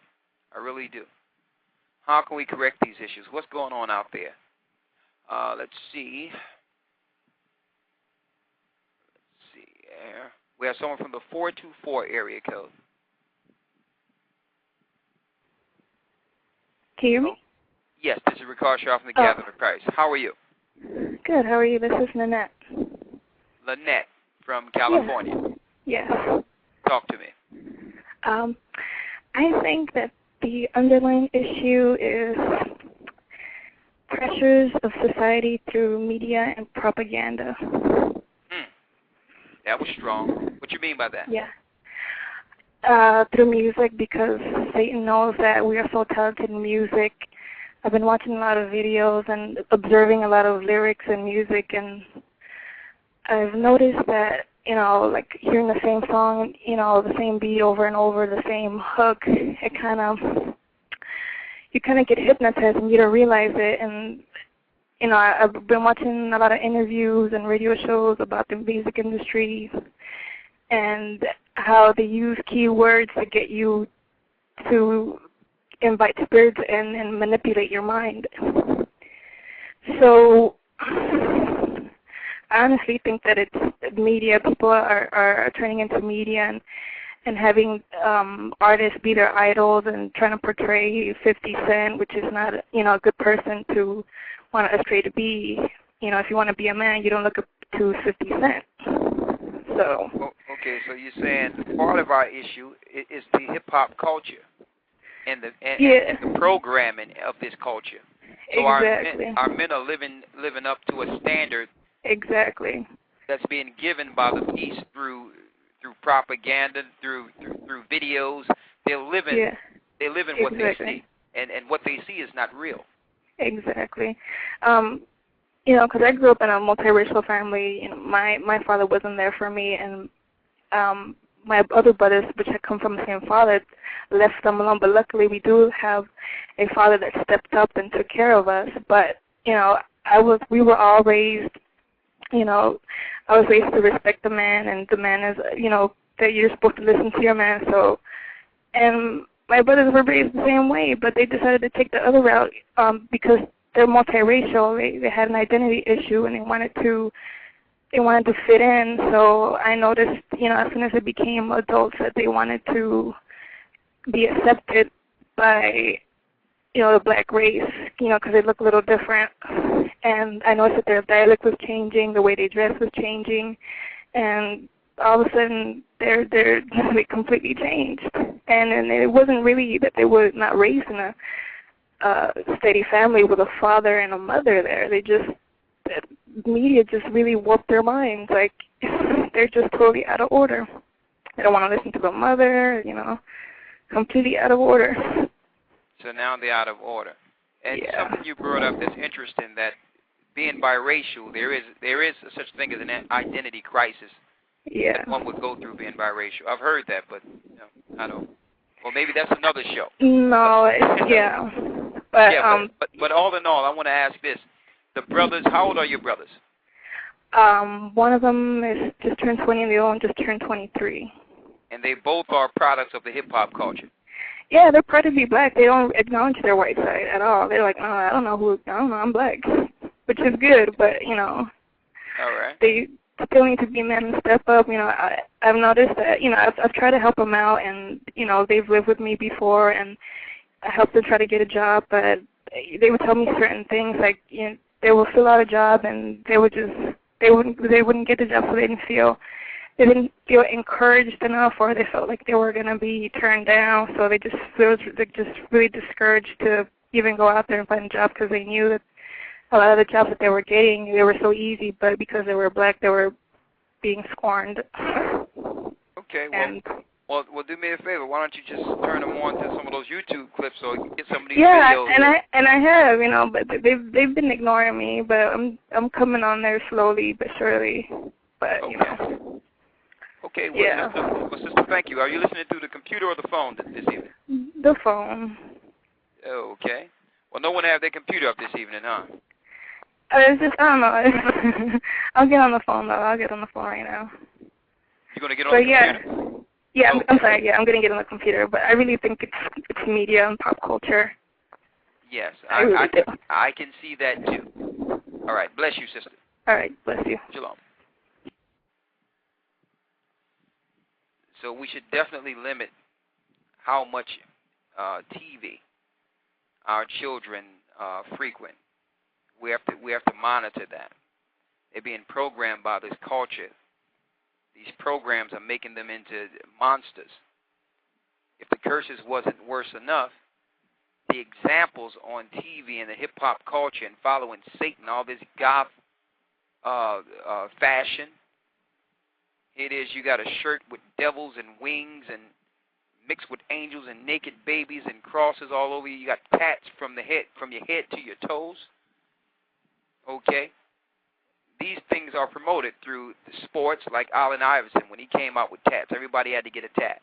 I really do. How can we correct these issues? What's going on out there? Let's see. We have someone from the 424 area code. Can you hear me? Yes, this is Ricard Sharp from the Gathering of Christ. How are you? Good. How are you? This is Nanette. Lynette from California. Yes. Talk to me. I think that the underlying issue is pressures of society through media and propaganda. That was strong. What do you mean by that? Yeah. Through music, because Satan knows that we are so talented in music. I've been watching a lot of videos and observing a lot of lyrics and music, and I've noticed that, like hearing the same song, the same beat over and over, the same hook, you kind of get hypnotized and you don't realize it. And I've been watching a lot of interviews and radio shows about the music industry and how they use keywords to get you to invite spirits in and manipulate your mind. So I honestly think that it's media. People are turning into media and having artists be their idols and trying to portray 50 Cent, which is not a good person to want to aspire to be. If you want to be a man, you don't look to 50 Cent. So. Okay, so you're saying part of our issue is the hip-hop culture and the programming of this culture. So exactly. our men are living up to a standard. Exactly. That's being given by the East through propaganda, through videos. They're living what they see, and what they see is not real. Exactly. You know, because I grew up in a multiracial family. You know, my father wasn't there for me, and my other brothers, which had come from the same father, left them alone. But luckily, we do have a father that stepped up and took care of us. But you know, we were all raised. You know, I was raised to respect the man, and the man is, you know, that you're supposed to listen to your man. So, and my brothers were raised the same way, but they decided to take the other route because they're multiracial. They had an identity issue, and they wanted to fit in. So I noticed, you know, as soon as they became adults, that they wanted to be accepted by, you know, the black race, you know, because they look a little different. And I noticed that their dialect was changing, the way they dressed was changing, and all of a sudden they completely changed. And it wasn't really that they were not raised in a steady family with a father and a mother there. The media just really warped their minds. Like, they're just totally out of order. They don't want to listen to the mother, you know, completely out of order. So now they're out of order. And something you brought up that's interesting, that being biracial, there is such thing as an identity crisis that one would go through being biracial. I've heard that, but you know, I don't. Well, maybe that's another show. No, But all in all, I want to ask this: the brothers, how old are your brothers? One of them is just turned 20, and the other one just turned 23. And they both are products of the hip hop culture. Yeah, they're proud to be black. They don't acknowledge their white side at all. They're like, I don't know, I'm black, which is good, but, you know, all right. They still need to be men and step up. You know, I've noticed that, you know, I've tried to help them out, and, you know, they've lived with me before, and I helped them try to get a job, but they would tell me certain things, like, you know, they will fill out a job, and they wouldn't get the job, so they didn't feel encouraged enough, or they felt like they were going to be turned down, so they just really discouraged to even go out there and find a job, because they knew that a lot of the jobs that they were getting, they were so easy, but because they were black, they were being scorned. Okay, well, do me a favor. Why don't you just turn them on to some of those YouTube clips so you can get some of these videos? Yeah, and I have, you know, but they've been ignoring me, but I'm coming on there slowly but surely. But okay. You know. Okay, well, sister, thank you. Are you listening through the computer or the phone this evening? The phone. Okay. Well, no one have their computer up this evening, huh? It's just, I don't know. I'll get on the phone, though. I'll get on the phone right now. You're going to get on the computer? Yeah, I'm sorry. Yeah, I'm going to get on the computer, but I really think it's media and pop culture. Yes, I can see that, too. All right. Bless you, sister. All right. Bless you. Shalom. So we should definitely limit how much TV our children frequent. We have to monitor that. They're being programmed by this culture. These programs are making them into monsters. If the curses wasn't worse enough, the examples on TV and the hip-hop culture and following Satan, all this goth fashion. It is, you got a shirt with devils and wings and mixed with angels and naked babies and crosses all over you. You got tats from your head to your toes. Okay? These things are promoted through the sports, like Allen Iverson. When he came out with tats, everybody had to get a tat.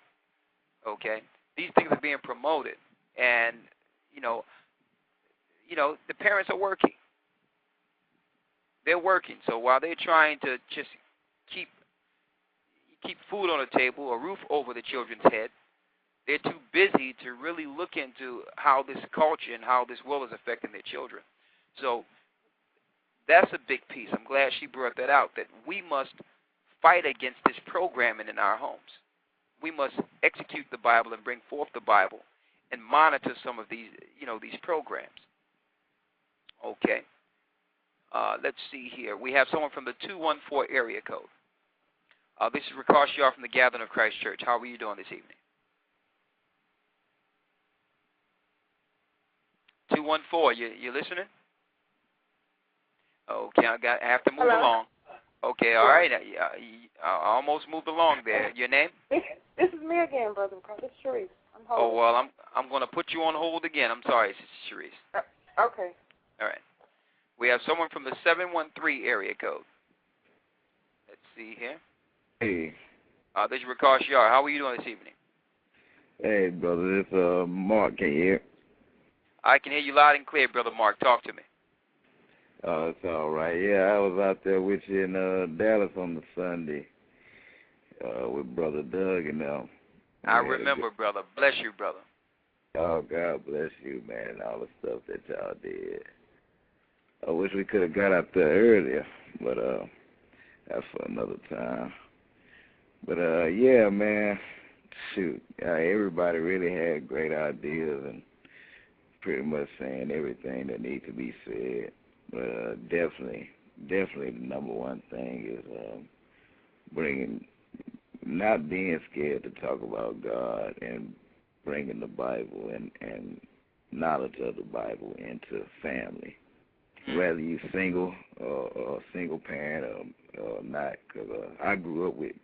Okay? These things are being promoted. And, you know, the parents are working. They're working. So while they're trying to just keep food on the table, a roof over the children's head, they're too busy to really look into how this culture and how this world is affecting their children. So that's a big piece. I'm glad she brought that out, that we must fight against this programming in our homes. We must execute the Bible and bring forth the Bible and monitor some of these, these programs. Okay. Let's see here. We have someone from the 214 area code. This is Rakash Yar from the Gathering of Christ Church. How are you doing this evening? 214, you listening? Okay, I have to move along. Okay, all right. I almost moved along there. Your name? This is me again, Brother McCall. This is Sharice. Oh, well, I'm going to put you on hold again. I'm sorry, Sharice. Okay. All right. We have someone from the 713 area code. Let's see here. Hey. This is Rakash Yar. How are you doing this evening? Hey, brother. This is Mark. Can you hear? I can hear you loud and clear, Brother Mark. Talk to me. Oh, it's all right. Yeah, I was out there with you in Dallas on the Sunday with Brother Doug and them. I remember, brother. Bless you, brother. Oh, God bless you, man, and all the stuff that y'all did. I wish we could have got out there earlier, but that's for another time. But, yeah, man, shoot, everybody really had great ideas and pretty much saying everything that needs to be said. But definitely the number one thing is not being scared to talk about God and bringing the Bible and knowledge of the Bible into family. Whether you're single or a single parent or not, because I grew up with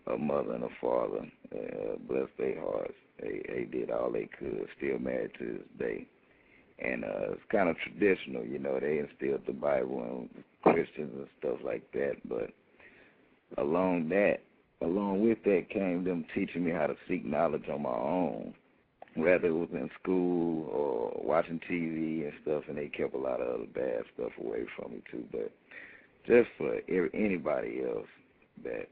a mother and a father, bless their hearts. They did all they could, still married to this day. And it's kind of traditional, you know, they instilled the Bible and Christians and stuff like that. But along with that came them teaching me how to seek knowledge on my own, whether it was in school or watching TV and stuff, and they kept a lot of other bad stuff away from me too. But just for anybody else that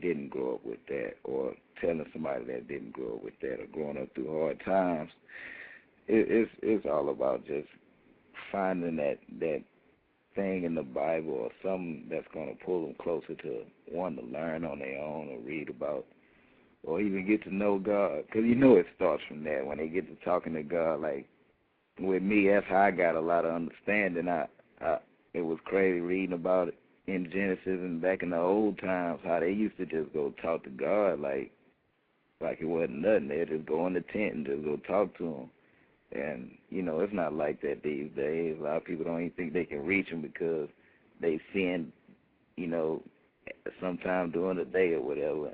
didn't grow up with that, or telling somebody that didn't grow up with that, or growing up through hard times, it's all about just finding that thing in the Bible or something that's going to pull them closer to wanting to learn on their own or read about or even get to know God. Because you know it starts from that. When they get to talking to God, like with me, that's how I got a lot of understanding. It was crazy reading about it in Genesis and back in the old times, how they used to just go talk to God like it wasn't nothing. They'd just go in the tent and just go talk to him. And, you know, it's not like that these days. A lot of people don't even think they can reach him because they sin, you know, sometime during the day or whatever.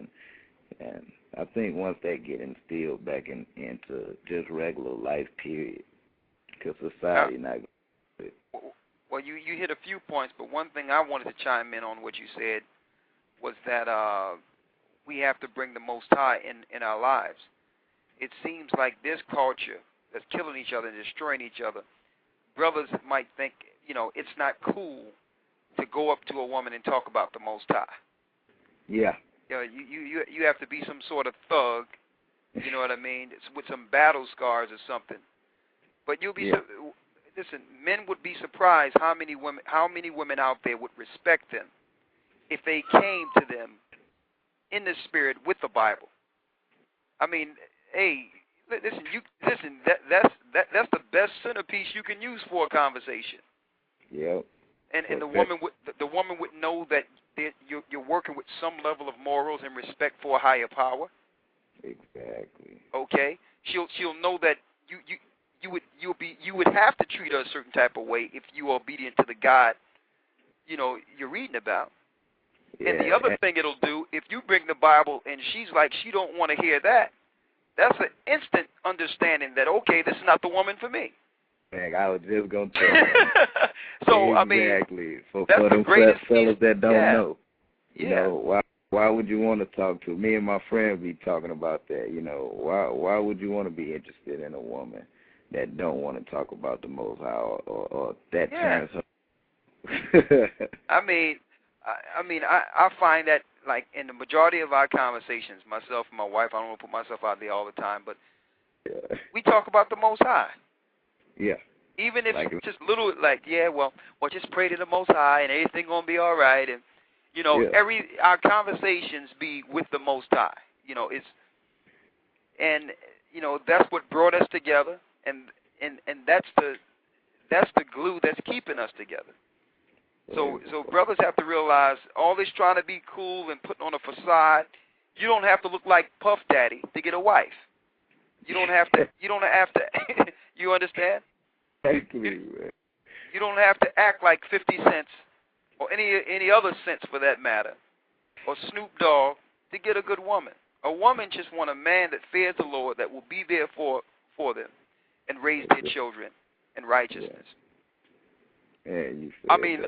And I think once that get instilled back into just regular life, period, because society not going to do it. Well, you hit a few points, but one thing I wanted to chime in on what you said was that we have to bring the Most High in our lives. It seems like this culture that's killing each other and destroying each other, brothers might think, you know, it's not cool to go up to a woman and talk about the Most High. Yeah. You know, you have to be some sort of thug, you know what I mean, with some battle scars or something. But you'll be listen, men would be surprised how many women out there would respect them if they came to them in the spirit with the Bible. I mean, hey, listen. That's the best centerpiece you can use for a conversation. Yep. And the woman would know that you're working with some level of morals and respect for a higher power. Exactly. Okay. She'll know that you would have to treat her a certain type of way if you are obedient to the God, you know, you're reading about. Yeah. And the other thing it'll do, if you bring the Bible and she's like she don't want to hear that, that's an instant understanding that, okay, this is not the woman for me. Man, I was just going to tell you. So, exactly. I mean, for them fellas that don't know, you Yeah. know, why would you want to talk to me and my friend be talking about that? You know, why would you want to be interested in a woman that don't want to talk about the Most High or that turns her? I find that, like, in the majority of our conversations, myself and my wife, I don't want to put myself out there all the time, but we talk about the Most High. Yeah. Even if it's just little, like, well, just pray to the Most High and everything going to be all right. And, you know, our conversations be with the Most High. You know, you know, that's what brought us together. And that's that's the glue that's keeping us together. So brothers have to realize all this trying to be cool and putting on a facade. You don't have to look like Puff Daddy to get a wife. You don't have to. You don't have to. You understand? You don't have to act like 50 Cent or any other Cent for that matter, or Snoop Dogg to get a good woman. A woman just want a man that fears the Lord, that will be there for them and raise their children in righteousness. Yeah, I mean,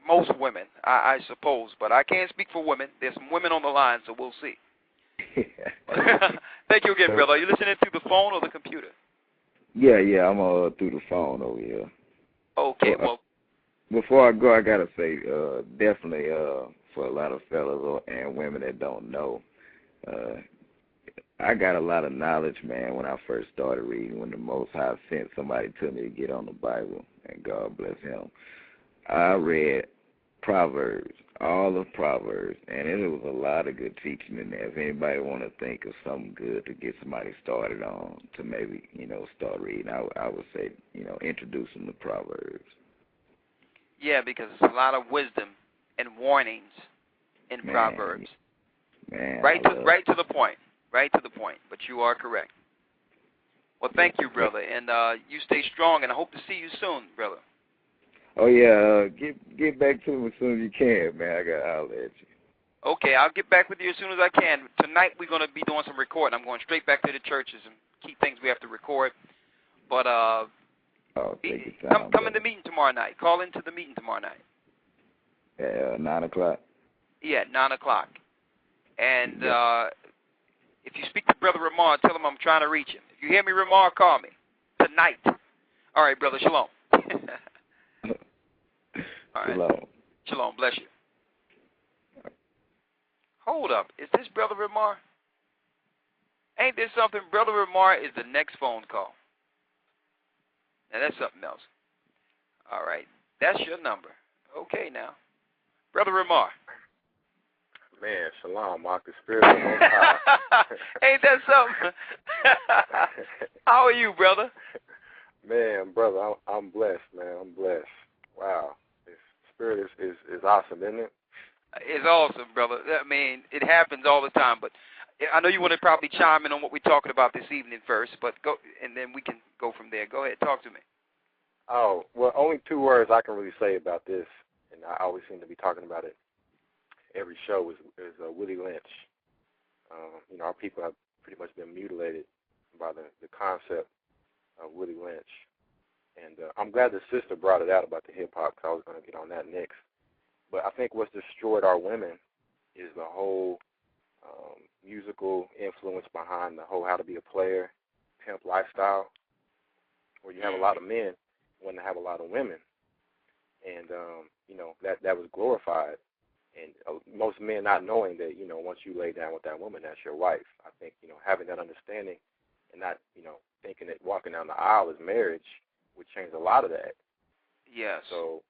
most women, I suppose, but I can't speak for women. There's some women on the line, so we'll see. Thank you again, brother. Are you listening through the phone or the computer? Yeah, I'm through the phone over here. Okay, well. Before I go, I got to say, definitely for a lot of fellas and women that don't know, I got a lot of knowledge, man, when I first started reading, when the Most High sent somebody to me to get on the Bible, and God bless him. I read Proverbs, all of Proverbs, and it was a lot of good teaching in there. If anybody want to think of something good to get somebody started on, to maybe, start reading, I would say, introduce them to Proverbs. Yeah, because there's a lot of wisdom and warnings in Proverbs. Man, right to the point. Right to the point. But you are correct. Well, thank you, brother, and you stay strong, and I hope to see you soon, brother. Oh yeah, get back to me as soon as you can, man. I got to holler at you. Okay, I'll get back with you as soon as I can. Tonight we're going to be doing some recording. I'm going straight back to the churches and keep things we have to record. But take your time, come in the meeting tomorrow night. Call into the meeting tomorrow night. At 9 o'clock? Yeah, 9 o'clock. And if you speak to Brother Ramar, tell him I'm trying to reach him. If you hear me, Ramar, call me tonight. All right, brother, shalom. All right. Shalom. Shalom, bless you. Hold up, is this Brother Ramar? Ain't this something? Brother Ramar is the next phone call. Now, that's something else. All right, that's your number. Okay, now. Brother Ramar. Man, shalom, Mark, the Spirit of the Most High. Ain't that something? How are you, brother? Man, brother, I'm blessed, man. I'm blessed. Wow. This Spirit is awesome, isn't it? It's awesome, brother. I mean, it happens all the time, but I know you want to probably chime in on what we're talking about this evening first, but go, and then we can go from there. Go ahead, talk to me. Oh, well, only two words I can really say about this, and I always seem to be talking about it every show, is Willie Lynch. Our people have pretty much been mutilated by the concept of Willie Lynch. And I'm glad the sister brought it out about the hip-hop, because I was going to get on that next. But I think what's destroyed our women is the whole musical influence behind the whole how to be a player, pimp lifestyle, where you have a lot of men wanting to have a lot of women. And, that was glorified. And most men not knowing that, once you lay down with that woman, that's your wife. I think, having that understanding and not, thinking that walking down the aisle is marriage would change a lot of that. Yes. So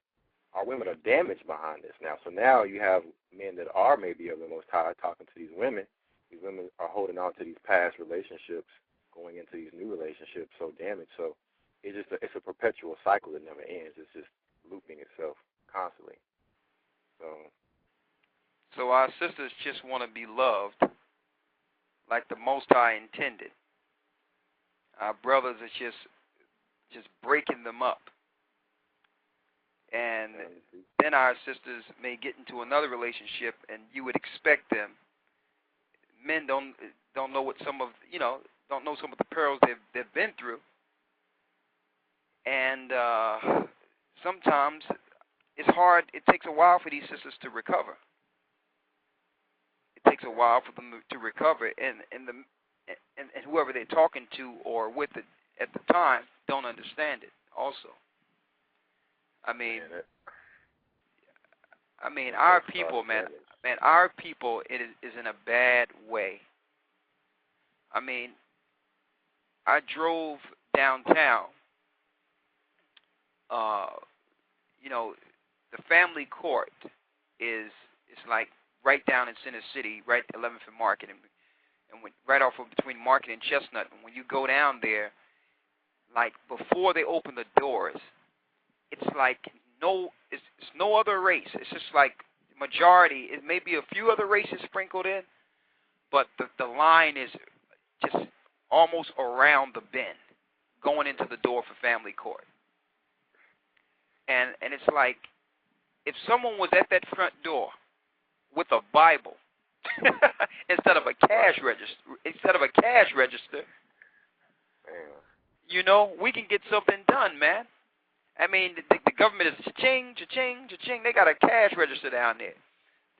our women are damaged behind this now. So now you have men that are maybe of the Most High talking to these women. These women are holding on to these past relationships, going into these new relationships, so damaged. So it's a perpetual cycle that never ends. It's just looping itself constantly. So our sisters just want to be loved like the Most High intended. Our brothers are just breaking them up. And then our sisters may get into another relationship, and you would expect them. Men don't know what don't know some of the perils they've been through, and sometimes it's hard. It takes a while for these sisters to recover. It takes a while for them to recover, and whoever they're talking to or with it at the time don't understand it. Also, I mean, our people, man, our people, it is in a bad way. I mean, I drove downtown. The family court is like right down in Center City, right at 11th and Market, and right off of between Market and Chestnut. And when you go down there, like before they open the doors, it's like it's no other race. It's just like majority. It may be a few other races sprinkled in, but the line is just almost around the bend, going into the door for family court. And it's like, if someone was at that front door with a Bible instead of a cash register, you know, we can get something done, man. I mean, the government is cha-ching, cha-ching, cha-ching. They got a cash register down there.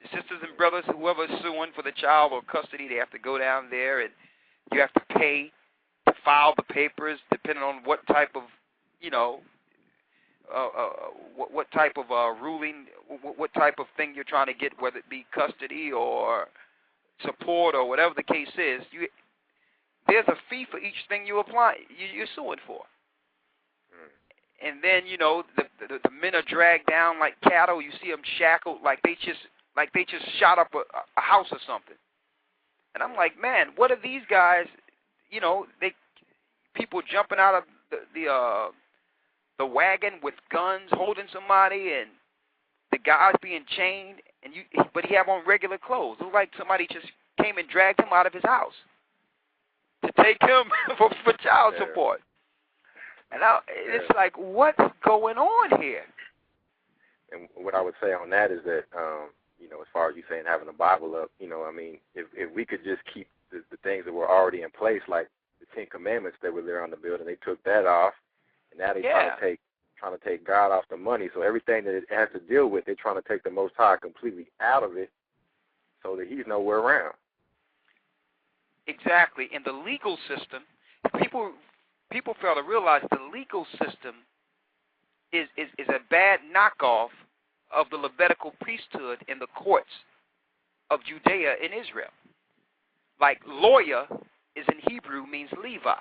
The sisters and brothers, whoever's suing for the child or custody, they have to go down there, and you have to pay to file the papers, depending on what type of, you know, what type of ruling, what type of thing you're trying to get, whether it be custody or support or whatever the case is. There's a fee for each thing you're suing for. And then, you know, the men are dragged down like cattle. You see them shackled like they just shot up a house or something. And I'm like, man, what are these guys? You know, people jumping out of the wagon with guns, holding somebody, and the guy's being chained, but he have on regular clothes. It looked like somebody just came and dragged him out of his house to take him for child support. And it's like, what's going on here? And what I would say on that is that, you know, as far as you saying having the Bible up, you know, I mean, if we could just keep the things that were already in place, like the Ten Commandments that were there on the building, they took that off, and now they're trying to take God off the money. So everything that it has to deal with, they're trying to take the Most High completely out of it, so that He's nowhere around. Exactly. In the legal system, people fail to realize the legal system is a bad knockoff of the Levitical priesthood in the courts of Judea and Israel. Like lawyer is in Hebrew means Levi.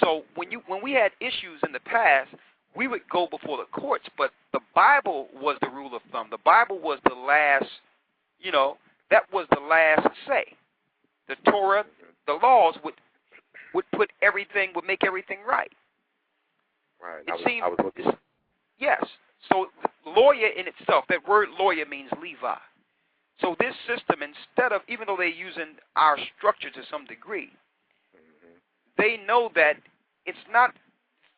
So when we had issues in the past, we would go before the courts, but the Bible was the rule of thumb. The Bible was the last, you know, that was the last say. The Torah, the laws would make everything right. Right. I was looking. Yes. So lawyer in itself, that word lawyer means Levi. So this system, instead of, even though they're using our structure to some degree, they know that it's not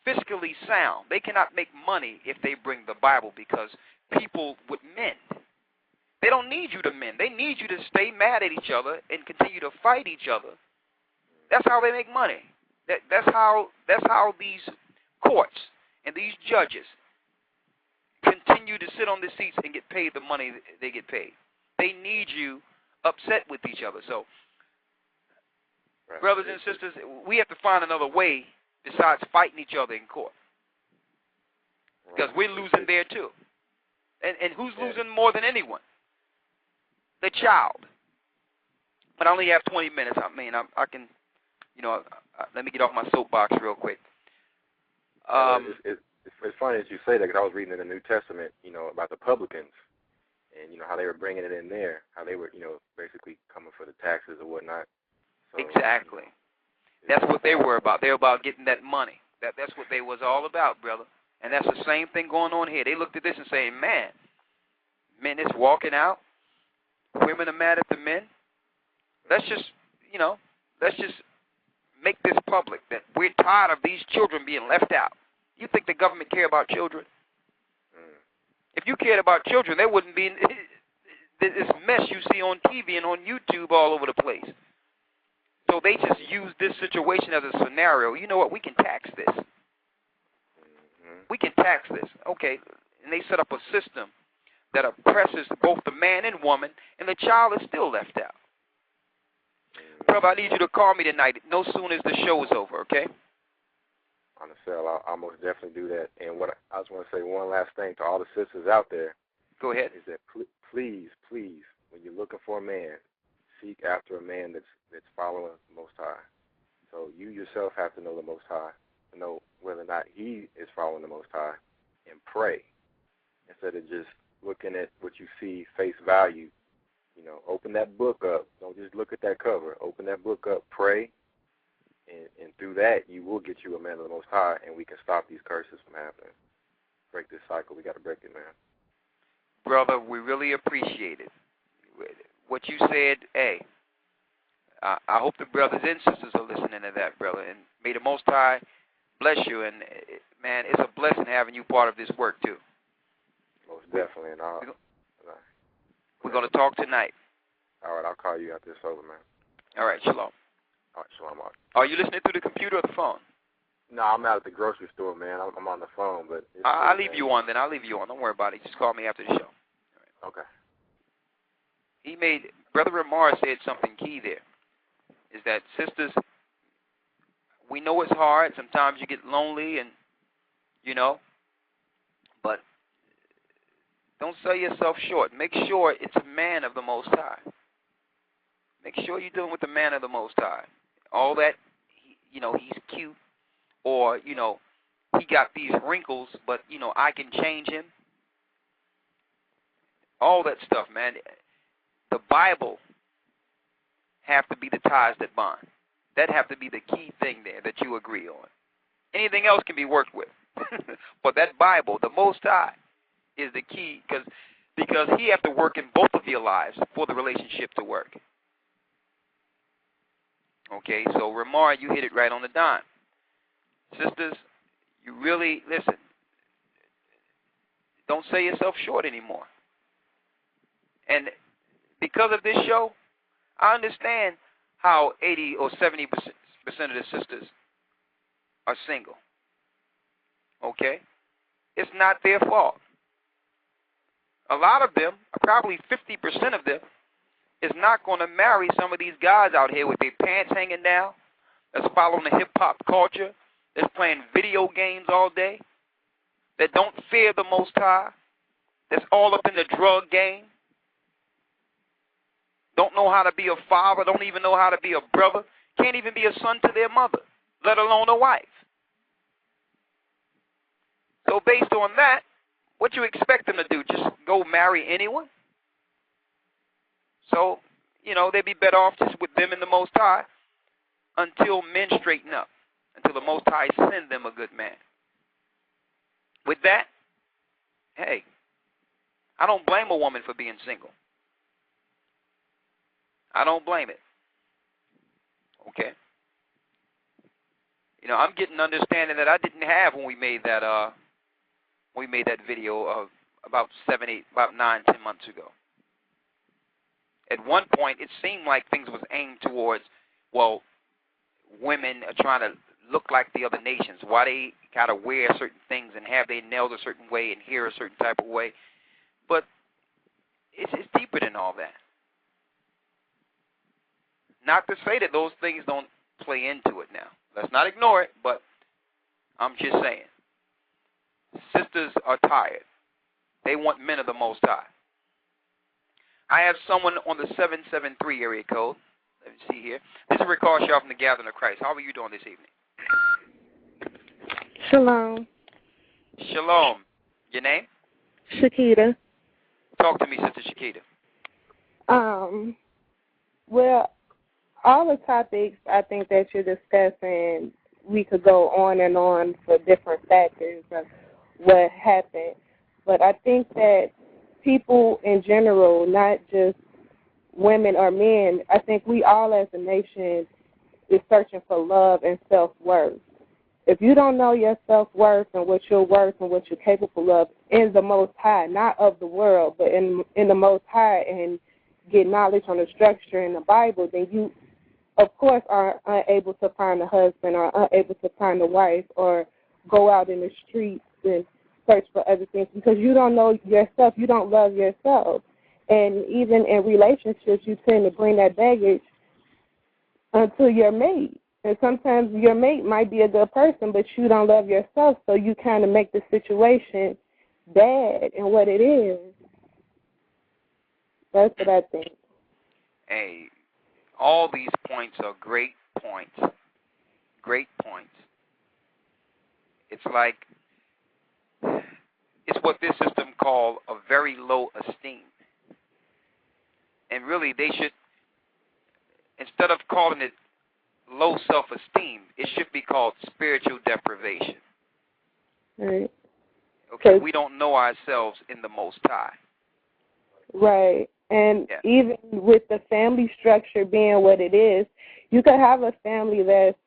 fiscally sound. They cannot make money if they bring the Bible, because people would mend. They don't need you to mend. They need you to stay mad at each other and continue to fight each other. That's how they make money. That's how these courts and these judges continue to sit on the seats and get paid the money they get paid. They need you upset with each other. So, right, brothers and sisters, we have to find another way besides fighting each other in court, because we're losing there too. And who's losing more than anyone? The child. But I only have 20 minutes. I mean, I can, you know, let me get off my soapbox real quick. It's funny that you say that, because I was reading in the New Testament, you know, about the publicans, and, you know, how they were bringing it in there, how they were, you know, basically coming for the taxes or whatnot. So, exactly. That's what they were about. They were about getting that money. That's what they was all about, brother. And that's the same thing going on here. They looked at this and saying, man, men is walking out. Women are mad at the men. Let's just make this public that we're tired of these children being left out. You think the government care about children? If you cared about children, there wouldn't be this mess you see on TV and on YouTube all over the place. So they just use this situation as a scenario. You know what? We can tax this. We can tax this. Okay. And they set up a system that oppresses both the man and woman, and the child is still left out. Brother, I need you to call me tonight no sooner as the show is over, okay? On the cell, I'll most definitely do that. And what I just want to say one last thing to all the sisters out there. Go ahead. Is that please, when you're looking for a man, seek after a man that's following the Most High. So you yourself have to know the Most High, to know whether or not he is following the Most High, and pray instead of just looking at what you see face value. You know, open that book up. Don't just look at that cover. Open that book up, pray, And through that, you will get you a man of the Most High, and we can stop these curses from happening. Break this cycle. We got to break it, man. Brother, we really appreciate it. What you said, hey, I hope the brothers and sisters are listening to that, brother. And may the Most High bless you. And, man, it's a blessing having you part of this work, too. Most definitely. And we're going to talk tonight. All right, I'll call you after it's over, man. All right, shalom. All right, shalom. Are you listening through the computer or the phone? No, I'm out at the grocery store, man. I'm on the phone, but I'll leave you on then. I'll leave you on. Don't worry about it. Just call me after the show. All right. Okay. Brother Ramar said something key there, is that sisters, we know it's hard. Sometimes you get lonely and, but don't sell yourself short. Make sure it's a man of the Most High. Make sure you're dealing with the man of the Most High. All that, he's cute, or, he got these wrinkles, but, I can change him. All that stuff, man. The Bible have to be the ties that bond. That have to be the key thing there that you agree on. Anything else can be worked with. But that Bible, the Most High, is the key, because he have to work in both of your lives for the relationship to work. Okay, so Ramar, you hit it right on the dime. Sisters, you really, listen, don't sell yourself short anymore. And because of this show, I understand how 80 or 70% of the sisters are single. Okay? It's not their fault. A lot of them, probably 50% of them, is not going to marry some of these guys out here with their pants hanging down, that's following the hip-hop culture, that's playing video games all day, that don't fear the Most High, that's all up in the drug game, don't know how to be a father, don't even know how to be a brother, can't even be a son to their mother, let alone a wife. So based on that, what you expect them to do? Just go marry anyone? So, they'd be better off just with them and the Most High until men straighten up, until the Most High send them a good man. With that, hey, I don't blame a woman for being single. I don't blame it. Okay? I'm getting understanding that I didn't have when we made that video of about 9, 10 months ago. At one point, it seemed like things was aimed towards, well, women are trying to look like the other nations. Why they got to wear certain things and have their nails a certain way and hair a certain type of way. But it's deeper than all that. Not to say that those things don't play into it now. Let's not ignore it, but I'm just saying. Sisters are tired. They want men of the Most High. I have someone on the 773 area code. Let me see here. This is Rick Harshaw from the Gathering of Christ. How are you doing this evening? Shalom. Shalom. Your name? Shakita. Talk to me, Sister Shakita. Well, all the topics I think that you're discussing, we could go on and on for different factors of what happened. But I think that people in general, not just women or men, I think we all as a nation is searching for love and self-worth. If you don't know your self-worth and what you're worth and what you're capable of in the Most High, not of the world, but in the Most High, and get knowledge on the structure in the Bible, then you, of course, are unable to find a husband or unable to find a wife or go out in the streets and search for other things because you don't know yourself. You don't love yourself. And even in relationships, you tend to bring that baggage unto your mate. And sometimes your mate might be a good person, but you don't love yourself, so you kind of make the situation bad and what it is. That's what I think. Hey, all these points are great points. Great points. It's like, it's what this system call a very low esteem. And really, they should, instead of calling it low self-esteem. It should be called spiritual deprivation. Right. Okay, we don't know ourselves in the Most High. Right. And even with the family structure being what it is, you could have a family that's,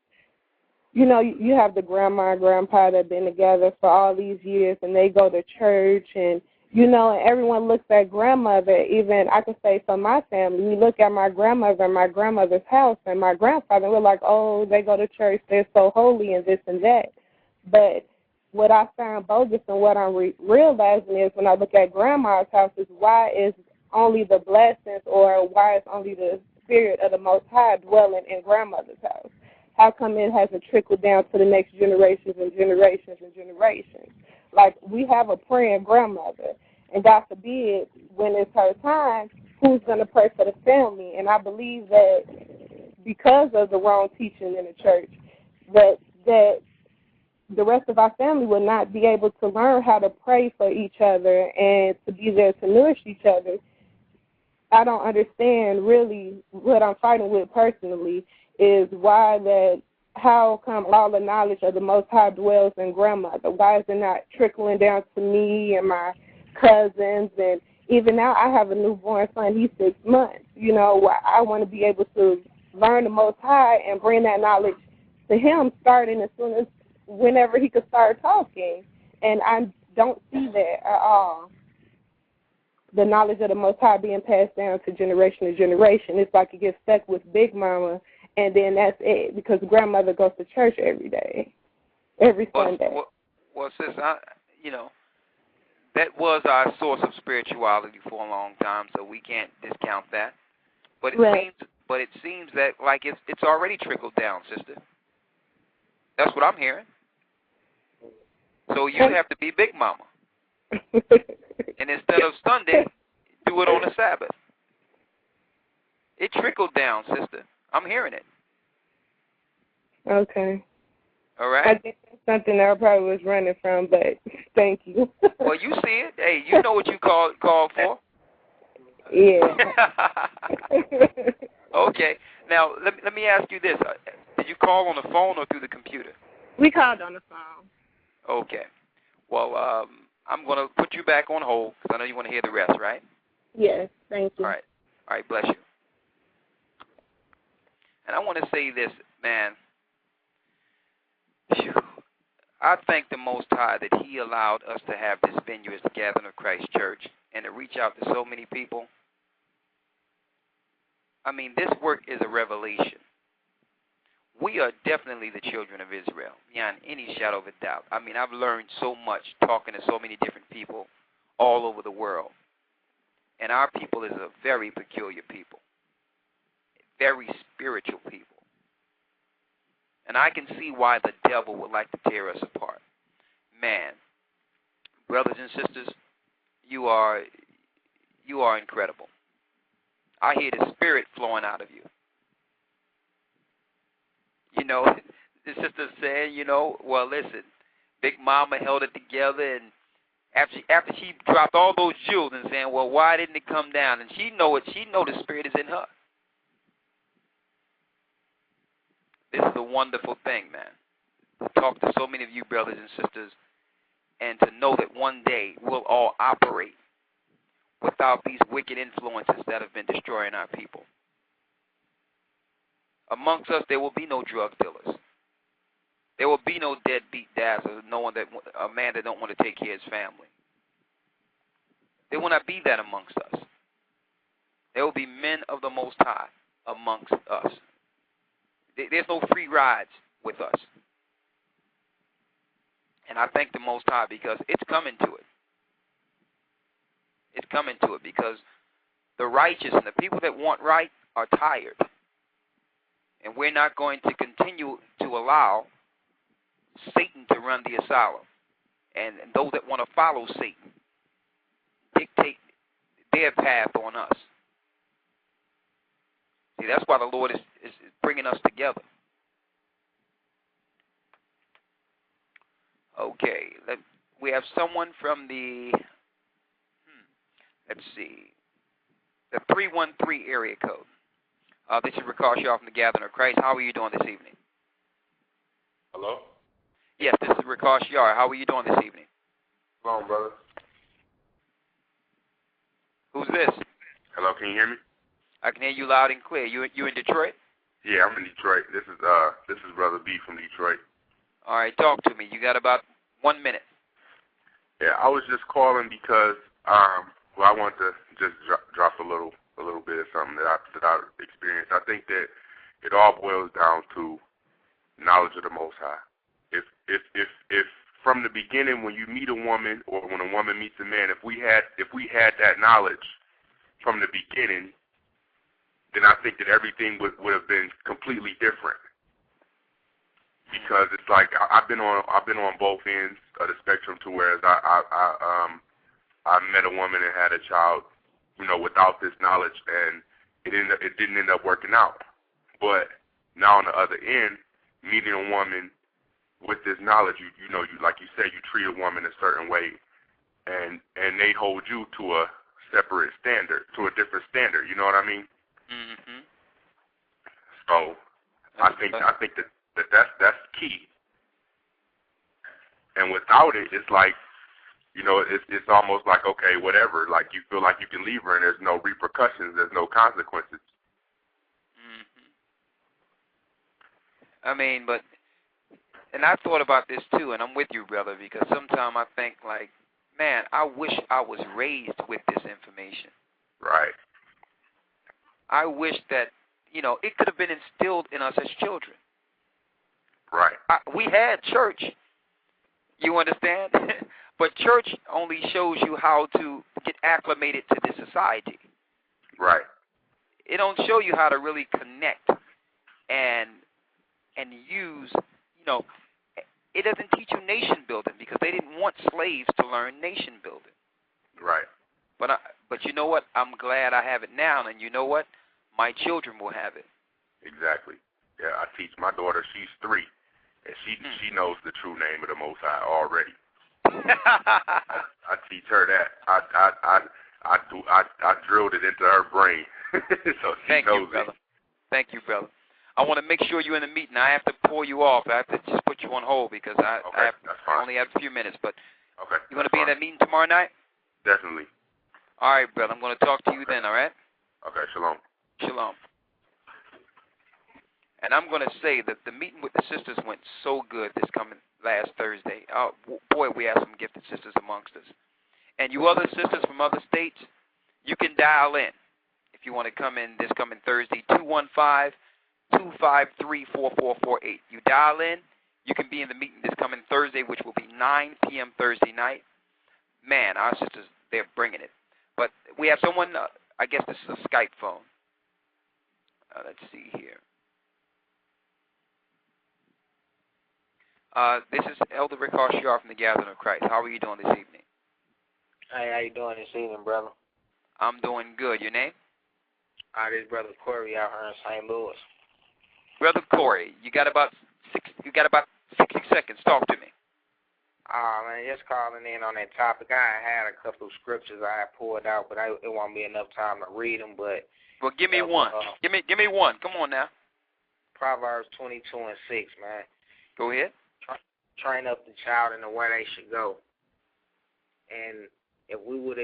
you know, you have the grandma and grandpa that have been together for all these years, and they go to church, and, you know, and everyone looks at grandmother. Even I can say for my family, we look at my grandmother and my grandmother's house and my grandfather, and we're like, oh, they go to church, they're so holy and this and that. But what I found bogus and what I'm realizing is when I look at grandma's house is why is only the blessings or why is only the spirit of the Most High dwelling in grandmother's house? How come it hasn't trickled down to the next generations and generations and generations? Like, we have a praying grandmother, and God forbid, when it's her time, who's going to pray for the family? And I believe that because of the wrong teaching in the church, that the rest of our family will not be able to learn how to pray for each other and to be there to nourish each other. I don't understand really what I'm fighting with personally is why that, how come all the knowledge of the Most High dwells in grandmother? Why is it not trickling down to me and my cousins? And even now I have a newborn son, he's 6 months. You know, I want to be able to learn the Most High and bring that knowledge to him starting as soon as whenever he could start talking. And I don't see that at all. The knowledge of the Most High being passed down to generation to generation. It's like you get stuck with Big Mama, and then that's it, because grandmother goes to church every day, every Sunday. Well, sis, you know, that was our source of spirituality for a long time, so we can't discount that. But it seems that like it's already trickled down, sister. That's what I'm hearing. So you have to be Big Mama. And instead of Sunday, do it on the Sabbath. It trickled down, sister. I'm hearing it. Okay. All right. I think that's something I probably was running from, but thank you. Well, you see it. Hey, you know what you called for. Yeah. Okay. Now, let me ask you this. Did you call on the phone or through the computer? We called on the phone. Okay. Well, I'm going to put you back on hold because I know you want to hear the rest, right? Yes, thank you. All right, bless you. And I want to say this, man. Phew. I thank the Most High that he allowed us to have this venue as the Gathering of Christ Church and to reach out to so many people. I mean, this work is a revelation. We are definitely the children of Israel, beyond any shadow of a doubt. I mean, I've learned so much talking to so many different people all over the world. And our people is a very peculiar people, very spiritual people. And I can see why the devil would like to tear us apart. Man, brothers and sisters, you are incredible. I hear the spirit flowing out of you. You know, the sister saying, you know, well, listen, Big Mama held it together, and after she dropped all those jewels and saying, well, why didn't it come down? And she know it. She know the spirit is in her. This is a wonderful thing, man. To talk to so many of you brothers and sisters and to know that one day we'll all operate without these wicked influences that have been destroying our people. Amongst us, there will be no drug dealers. There will be no deadbeat dazzlers, a man that don't want to take care of his family. There will not be that amongst us. There will be men of the Most High amongst us. There's no free rides with us. And I thank the Most High because it's coming to it. It's coming to it because the righteous and the people that want right are tired. And we're not going to continue to allow Satan to run the asylum. And those that want to follow Satan dictate their path on us. See, that's why the Lord is bringing us together. Okay, we have someone from the, let's see, the 313 area code. This is Rakash Yar from the Gathering of Christ. How are you doing this evening? Hello? Yes, this is Rakash Yar. How are you doing this evening? Hello, brother. Who's this? Hello, can you hear me? I can hear you loud and clear. You in Detroit? Yeah, I'm in Detroit. This is Brother B from Detroit. All right, talk to me. You got about 1 minute. Yeah, I was just calling because I want to just drop a little bit of something that I experienced. I think that it all boils down to knowledge of the Most High. If from the beginning, when you meet a woman or when a woman meets a man, if we had that knowledge from the beginning, then I think that everything would have been completely different. Because it's like I've been on both ends of the spectrum, to whereas I met a woman and had a child, without this knowledge, and it didn't end up working out. But now on the other end, meeting a woman with this knowledge, you like you said, you treat a woman a certain way, and they hold you to a separate standard, to a different standard. You know what I mean? Mm-hmm. So I think that's key. And without it, it's like, it's almost like, okay, whatever. Like, you feel like you can leave her and there's no repercussions, there's no consequences. Mm-hmm. I mean, and I thought about this too, and I'm with you, brother, because sometimes I think, like, man, I wish I was raised with this information. Right. I wish that, it could have been instilled in us as children. Right. We had church, you understand? But church only shows you how to get acclimated to this society. Right. It don't show you how to really connect and use, it doesn't teach you nation building, because they didn't want slaves to learn nation building. Right. But you know what? I'm glad I have it now, and you know what? My children will have it. Exactly. Yeah, I teach my daughter, she's 3, and she knows the true name of the Most High already. I teach her that. I drilled it into her brain, so she knows it. Thank you, brother. I want to make sure you're in the meeting. I have to pull you off. I have to just put you on hold because I only have a few minutes. But you want to be in that meeting tomorrow night? Definitely. All right, brother. I'm going to talk to you then, all right? Okay, shalom. Shalom. And I'm going to say that the meeting with the sisters went so good this coming last Thursday. Oh, boy, we have some gifted sisters amongst us. And you other sisters from other states, you can dial in if you want to come in this coming Thursday, 215-253-4448. You dial in, you can be in the meeting this coming Thursday, which will be 9 p.m. Thursday night. Man, our sisters, they're bringing it. But we have someone, I guess this is a Skype phone. Let's see here. This is Elder Rakash Yar from the Gathering of Christ. How are you doing this evening? Hey, how you doing this evening, brother? I'm doing good. Your name? This is Brother Corey out here in St. Louis. Brother Corey, you got about 60 seconds. Talk to me. Man, just calling in on that topic. I had a couple of scriptures I had pulled out, but it won't be enough time to read them. Well, give me one. Give me one. Come on now. Proverbs 22:6, man. Go ahead. Train up the child in the way they should go. And if we would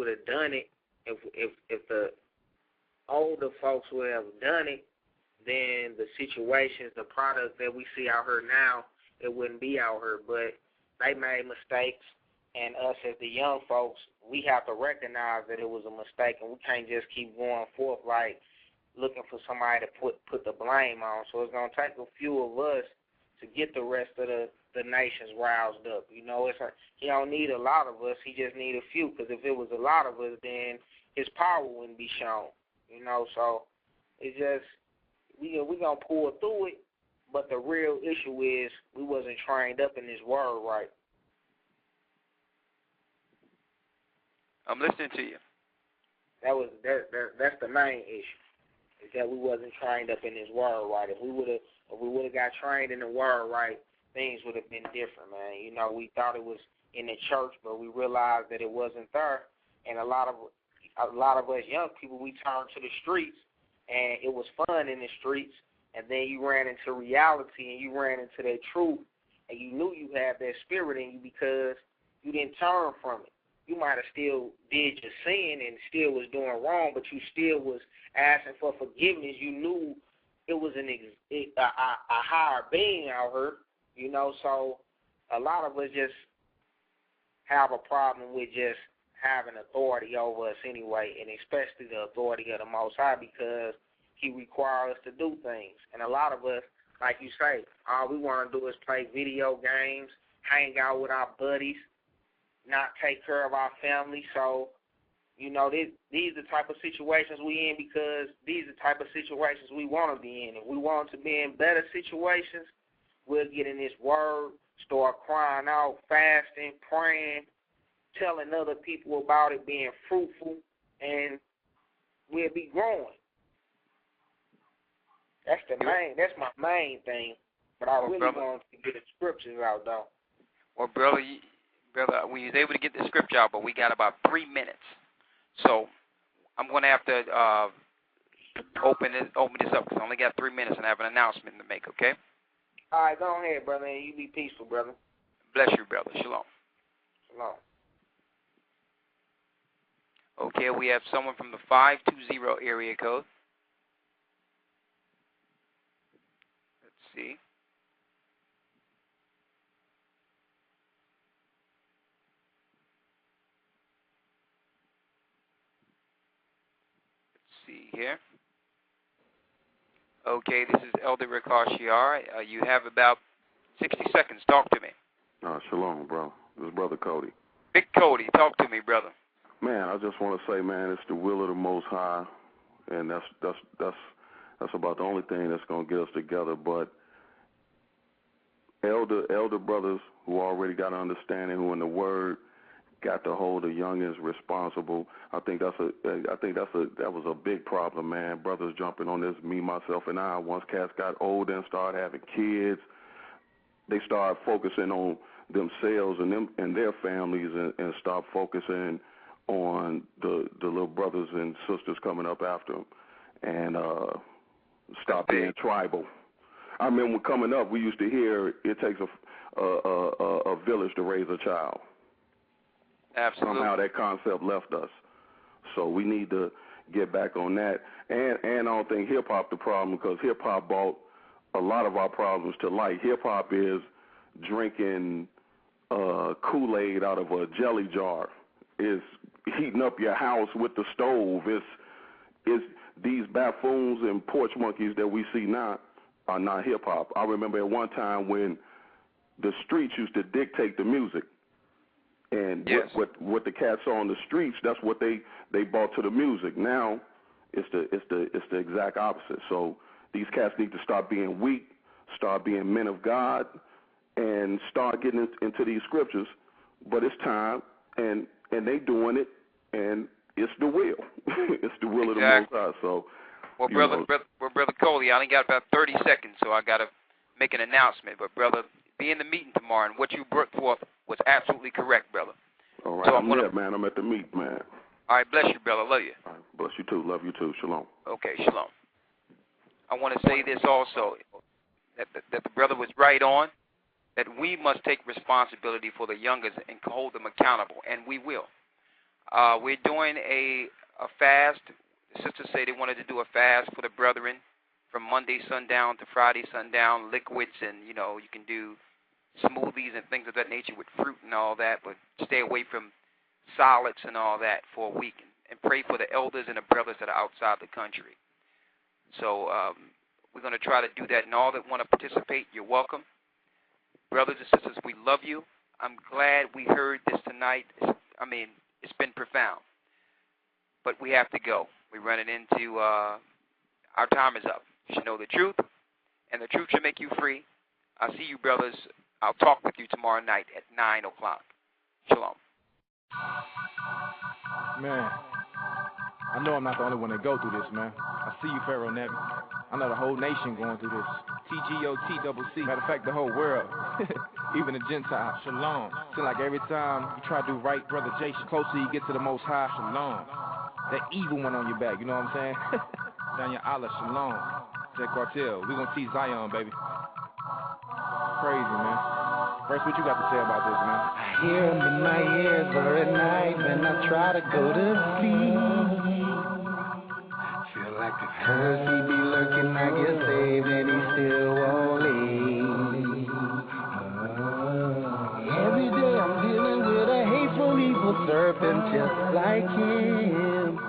have done it, if the older folks would have done it, then the situations, the product that we see out here now, it wouldn't be out here. But they made mistakes, and us as the young folks, we have to recognize that it was a mistake, and we can't just keep going forth like looking for somebody to put the blame on. So it's gonna take a few of us to get the rest of the nations roused up. He don't need a lot of us. He just need a few, because if it was a lot of us, then his power wouldn't be shown. So it's just we gonna pull through it. But the real issue is we wasn't trained up in this word right. I'm listening to you. That's the main issue, is that we wasn't trained up in this word right. If we would have got trained in the word right, things would have been different, man. We thought it was in the church, but we realized that it wasn't there. And a lot of us young people, we turned to the streets and it was fun in the streets, and then you ran into reality and you ran into that truth, and you knew you had that spirit in you because you didn't turn from it. You might have still did your sin and still was doing wrong, but you still was asking for forgiveness. You knew it was a higher being out here, you know. So a lot of us just have a problem with just having authority over us anyway, and especially the authority of the Most High, because He requires us to do things. And a lot of us, like you say, all we want to do is play video games, hang out with our buddies, not take care of our family. So, you know, these are the type of situations we in because these are the type of situations we want to be in. If we want to be in better situations, we'll get in this word, start crying out, fasting, praying, telling other people about it, being fruitful, and we'll be growing. That's my main thing. But I really want to get the scriptures out, though. Well, brother, we was able to get the scripture out, but we got about 3 minutes. So I'm going to have to open this up because I only got 3 minutes and I have an announcement to make, okay? All right, go ahead, brother, and you be peaceful, brother. Bless you, brother. Shalom. Shalom. Okay, we have someone from the 520 area code. Let's see. See here. Okay, this is Elder Ricochet. You have about 60 seconds. Talk to me. Shalom, bro. This is Brother Cody. Big Cody, talk to me, brother. Man, I just want to say, man, it's the will of the Most High, and that's about the only thing that's gonna get us together. But elder brothers who already got an understanding, who in the Word, got to hold the youngins responsible. I think that was a big problem, man. Brothers jumping on this, me, myself, and I. Once cats got older and started having kids, they started focusing on themselves and their families, and start focusing on the little brothers and sisters coming up after them, and stop being tribal. I remember coming up, we used to hear it takes a village to raise a child. Absolutely. Somehow that concept left us. So we need to get back on that. And I don't think hip-hop the problem, because hip-hop brought a lot of our problems to light. Hip-hop is drinking Kool-Aid out of a jelly jar. It's heating up your house with the stove. It's these buffoons and porch monkeys that we see now are not hip-hop. I remember at one time when the streets used to dictate the music. And yes, what the cats saw on the streets, that's what they brought to the music. Now it's the exact opposite. So these cats need to stop being weak, start being men of God, and start getting into these scriptures. But it's time, and they doing it, and it's the will. It's the will of the Most High. So, well, brother Coley, I only got about 30 seconds, so I got to make an announcement. But brother, be in the meeting tomorrow, and what you brought forth was absolutely correct, brother. All right, so I'm there, man. I'm at the meet, man. All right, bless you, brother. Love you. All right, bless you too. Love you too. Shalom. Okay, shalom. I want to say this also, that the brother was right on, that we must take responsibility for the youngers and hold them accountable, and we will. We're doing a fast. The sisters say they wanted to do a fast for the brethren from Monday sundown to Friday sundown, liquids, and, you can do smoothies and things of that nature with fruit and all that, but stay away from solids and all that for a week, and pray for the elders and the brothers that are outside the country. So we're going to try to do that, and all that want to participate, you're welcome. Brothers and sisters, we love you. I'm glad we heard this tonight. It's been profound, but we have to go. We're running into our time is up. You should know the truth, and the truth should make you free. I'll see you, brothers. I'll talk with you tomorrow night at 9 o'clock. Shalom. Man, I know I'm not the only one that go through this, man. I see you, Pharaoh Nevi. I know the whole nation going through this. TGOTCC. Matter of fact, the whole world. Even the Gentiles. Shalom. Seems like every time you try to do right, Brother Jason, closer you get to the Most High. Shalom. That evil one on your back, you know what I'm saying? Daniel Allah Shalom. Said Cartel. We gonna see Zion, baby. Crazy, man. First, what you got to say about this, man? I hear him in my ears at night when I try to go to sleep. Feel like the curse he be lurking, I get saved and he still won't leave. Every day I'm dealing with a hateful, evil serpent just like him.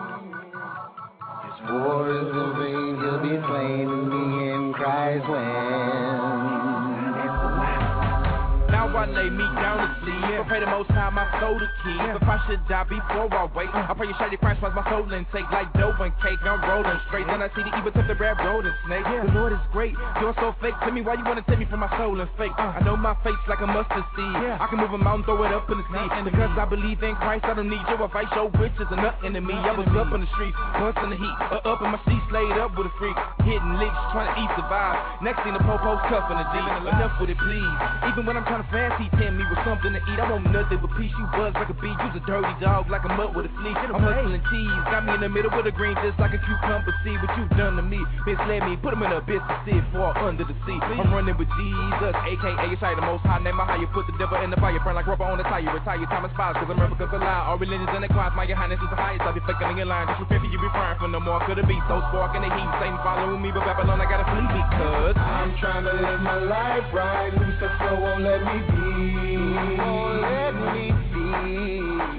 His war is in vain, he'll be slain in the end, cries when. Now I lay me down to sleep. I pray the most high my soul to keep. If I should die before I wake, I pray you shady Christ was my soul intake. Like dough and cake, I'm rolling straight. Then I see the evil tip the red road and snake. The Lord is great, you're so fake. Tell me why you wanna take me from my soul and fake. I know my fate's like a mustard seed. I can move a mountain, throw it up in the sea. And because I believe in Christ, I don't need your advice. Your witches are nothing to me. I was up in the streets, busting the heat, up in my seat, slayed up with a freak, hitting licks, trying to eat the vibe. Next thing the popo's cuffing the D. Enough with it, please. Even when I'm trying to fancy, tell me with something to eat. I want nothing but peace. You buzz like a bee. You's a dirty dog like a mutt with a flea. I'm hustling cheese. Got me in the middle with a green just like a cucumber. See what you done to me. Misled me. Put him in a abyss to see it fall under the sea. I'm running with Jesus, a.k.a. Yeshua, the most high name. My higher put the devil in the fire. Burn like rubber on the tire. Retire time and spies. Cause America's a lie. All religions and the crimes. My highness is the highest. I be faking in your line. Just repent you be frying for no more. Could it be so sparking the heat? Satan following me. But Babylon, I gotta flee because I'm trying to live my life right. Lucifer won't let me be. Won't let me be.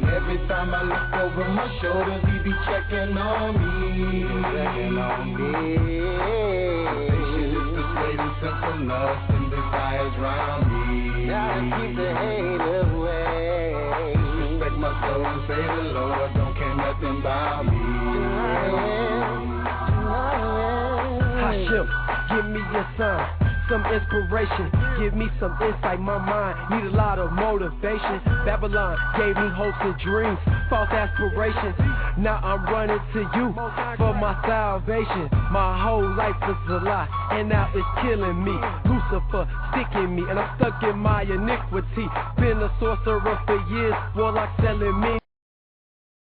Every time I look over my shoulders, he be checking on me. Checking on me. Shit is persuading simple lust and desires round me. Gotta keep the hate away. Respect my soul and say the Lord don't care nothing about me. Hashem, give me a sign. Some inspiration, give me some insight. My mind need a lot of motivation. Babylon gave me hopes and dreams, false aspirations. Now I'm running to you for my salvation. My whole life was a lie, and now it's killing me. Lucifer sticking me, and I'm stuck in my iniquity. Been a sorcerer for years, warlock selling me.